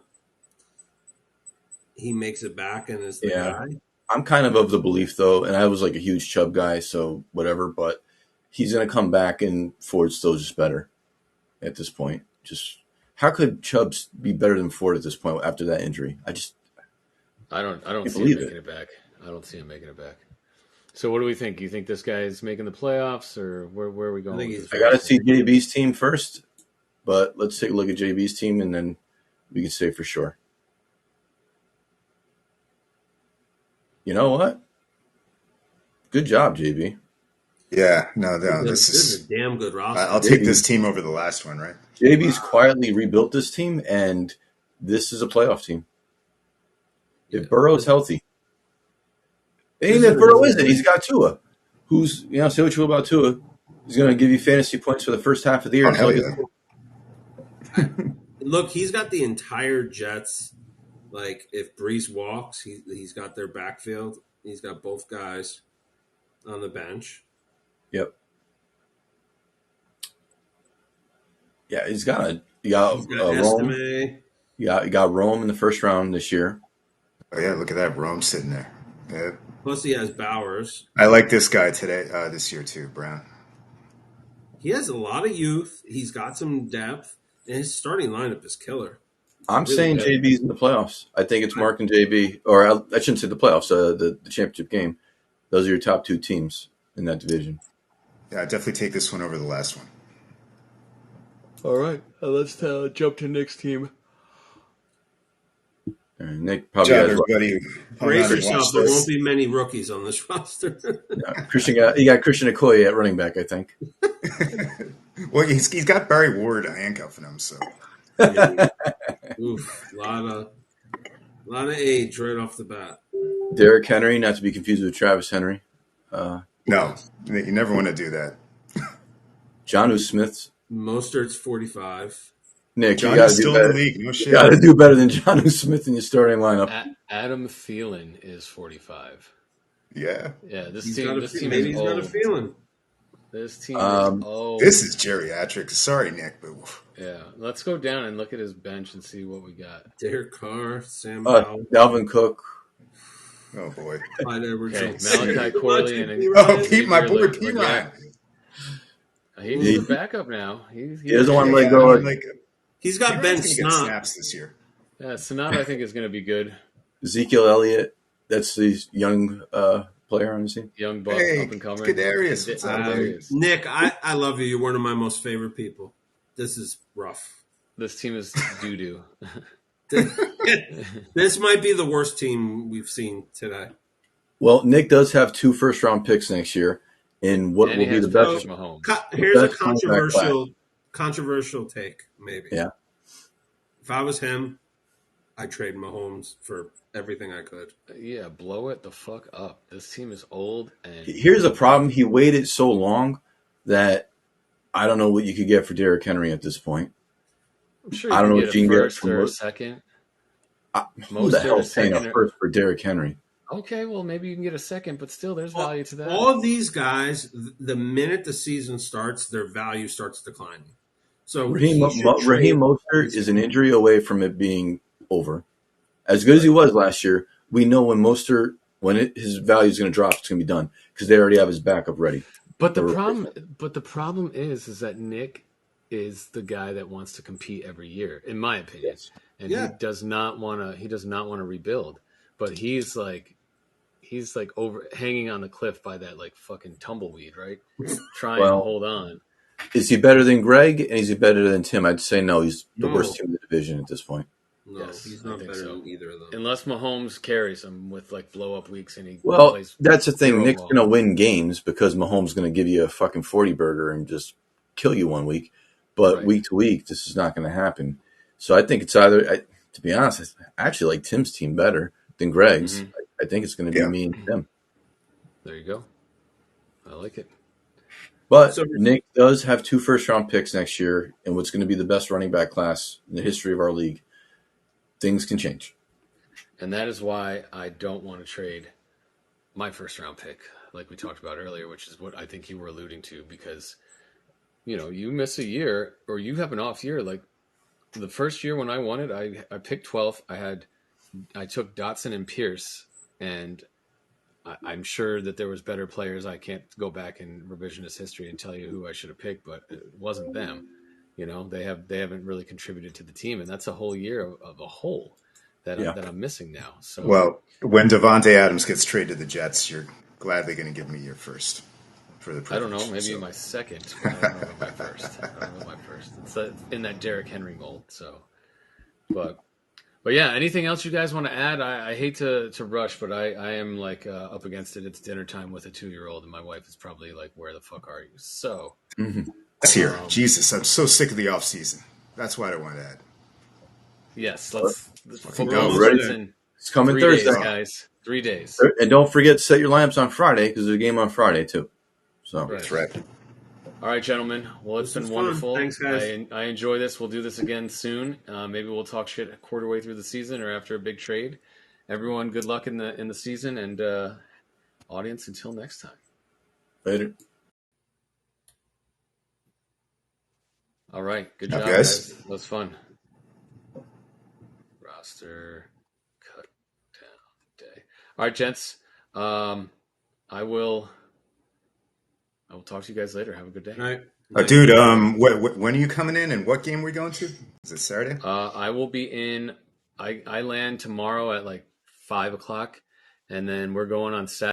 he makes it back and is the guy. I'm kind of the belief though, and I was like a huge Chubb guy, so whatever, but he's going to come back and Ford's still just better at this point. Just how could Chubb be better than Ford at this point after that injury? I don't see him making it back. I don't see him making it back. So what do we think? You think this guy is making the playoffs, or where are we going? I got to see JB's team first, but let's take a look at JB's team, and then we can say for sure. You know what? Good job, JB. Yeah, no, this is a damn good roster. I'll take this team over the last one, right? JB's quietly rebuilt this team, and this is a playoff team. If Burrow's healthy. Even if Burrow isn't, he's got Tua. Who's, say what you will about Tua. He's going to give you fantasy points for the first half of the year. Look, he's got the entire Jets. Like, if Brees walks, he's got their backfield. He's got both guys on the bench. Yep. Yeah, he's got Rome. You got Rome in the first round this year. Oh, yeah, look at that. Rome sitting there. Yeah. Plus, he has Bowers. I like this guy this year too, Brown. He has a lot of youth. He's got some depth, and his starting lineup is killer. I'm Really saying good. JB's in the playoffs. I think it's Mark and JB, or I shouldn't say the playoffs, the championship game. Those are your top two teams in that division. Yeah, I'd definitely take this one over the last one. All right, let's jump to Nick's team. And Nick Good probably job, has everybody. Brace Hold on and yourself. watch There this. won't be many rookies on this roster. Christian. You got Christian Okoye at running back, I think. Well, he's got Barry Ward handcuffing him, so Oof, lot of age right off the bat. Derrick Henry, not to be confused with Travis Henry. no, you never want to do that. Jonnu Smith. Mostert's 45. Nick, John you got is to do still in the better. league. No You shit. got to do better than Jonnu Smith in your starting lineup. Adam Thielen is 45. Yeah, Yeah, this He's team. got a, This team maybe is he's got a old. feeling. This team is old. this is geriatric. Sorry, Nick, but Yeah, let's go down and look at his bench and see what we got. Derek Carr, Sam Howell, Dalvin Cook. oh boy. Clyde Edwards. Okay, Malachi Corley and Oh, Pete, my boy Xavier Pete Leggett. Ryan. He's the backup now. He doesn't want to let Yeah, go. I mean, like, He's got Ben Ryan's gonna get Snot. snaps this year. Yeah, Sonata I think is going to be good. Ezekiel Elliott. That's the young player on the team. Young buck, Hey, up and coming. Kadarius, what's up, Kadarius. dude? Nick, I love you. You're one of my most favorite people. This is rough. This team is doo doo. This might be the worst team we've seen today. Well, Nick does have 2 first-round picks next year, in what And will he be has the best. Patrick Mahomes. Here's a Best quarterback controversial take, maybe. Yeah. If I was him, I'd trade Mahomes for everything I could. Yeah, blow it the fuck up. This team is old and Here's the problem: he waited so long that I don't know what you could get for Derrick Henry at this point. I'm sure I don't know get what a you can get first from or a most- second. Who the Mostert hell a is paying a second or- first for Derrick Henry? Okay, well maybe you can get a second, but still there's value to that. All of these guys, the minute the season starts, their value starts declining. So Raheem he should trade- Mostert is an injury away from it being over. As good as he was last year, we know when Mostert, his value is going to drop, it's going to be done because they already have his backup ready. But the The problem is that Nick is the guy that wants to compete every year, in my opinion. And Yeah. he does not want to rebuild. But he's like over hanging on the cliff by that like fucking tumbleweed, right? Trying to Well, hold on. Is he better than Greg and is he better than Tim? I'd say no. He's the No. worst team in the division at this point. No, Yes, he's I not think better so. than either of them. Unless Mahomes carries him with like blow up weeks and he Well, plays that's the thing. zero Nick's ball. going to win games because Mahomes is going to give you a fucking 40 burger and just kill you one week. But Right. week to week, this is not going to happen. So I think it's either, to be honest, I actually like Tim's team better than Greg's. Mhm. I think it's going to be Yeah. me and Tim. There you go. I like it. But So- Nick does have 2 first-round picks next year in what's going to be the best running back class in the history of our league. Things can change. And that is why I don't want to trade my first round pick, like we talked about earlier, which is what I think you were alluding to, because, you miss a year or you have an off year. Like the first year when I won it, I picked 12th. I took Dotson and Pierce, and I'm sure that there was better players. I can't go back in revisionist history and tell you who I should have picked, but it wasn't them. They haven't really contributed to the team, and that's a whole year of a hole that I'm missing now. So Well, when Devontae Adams gets traded to the Jets, you're gladly going to give me your first for the I don't know, privilege, maybe so. my second. But I don't know about my first. It's in that Derrick Henry mold. So, but yeah. Anything else you guys want to add? I hate to rush, but I am like up against it. It's dinner time with a 2-year-old, and my wife is probably like, "Where the fuck are you?" So. Mm-hmm. That's here. Jesus, I'm so sick of the off season. That's what I want to add. Yes, let's Fucking football go. Ready? season. It's coming 3 Thursday. days, guys. 3 days. And don't forget to set your lamps on Friday because there's a game on Friday too. So Right. That's right. All right, gentlemen. Well, it's This been was fun. wonderful. Thanks, guys. I enjoy this. We'll do this again soon. Maybe we'll talk shit a quarter way through the season or after a big trade. Everyone, good luck in the season, and audience, until next time. later. All right, good Yeah, job, guys. guys. That was fun. Roster cut down day. All right, gents. I will talk to you guys later. Have a good day. All right. Dude, when are you coming in, and what game are we going to? Is it Saturday? I will be in. I land tomorrow at like 5 o'clock, and then we're going on Saturday.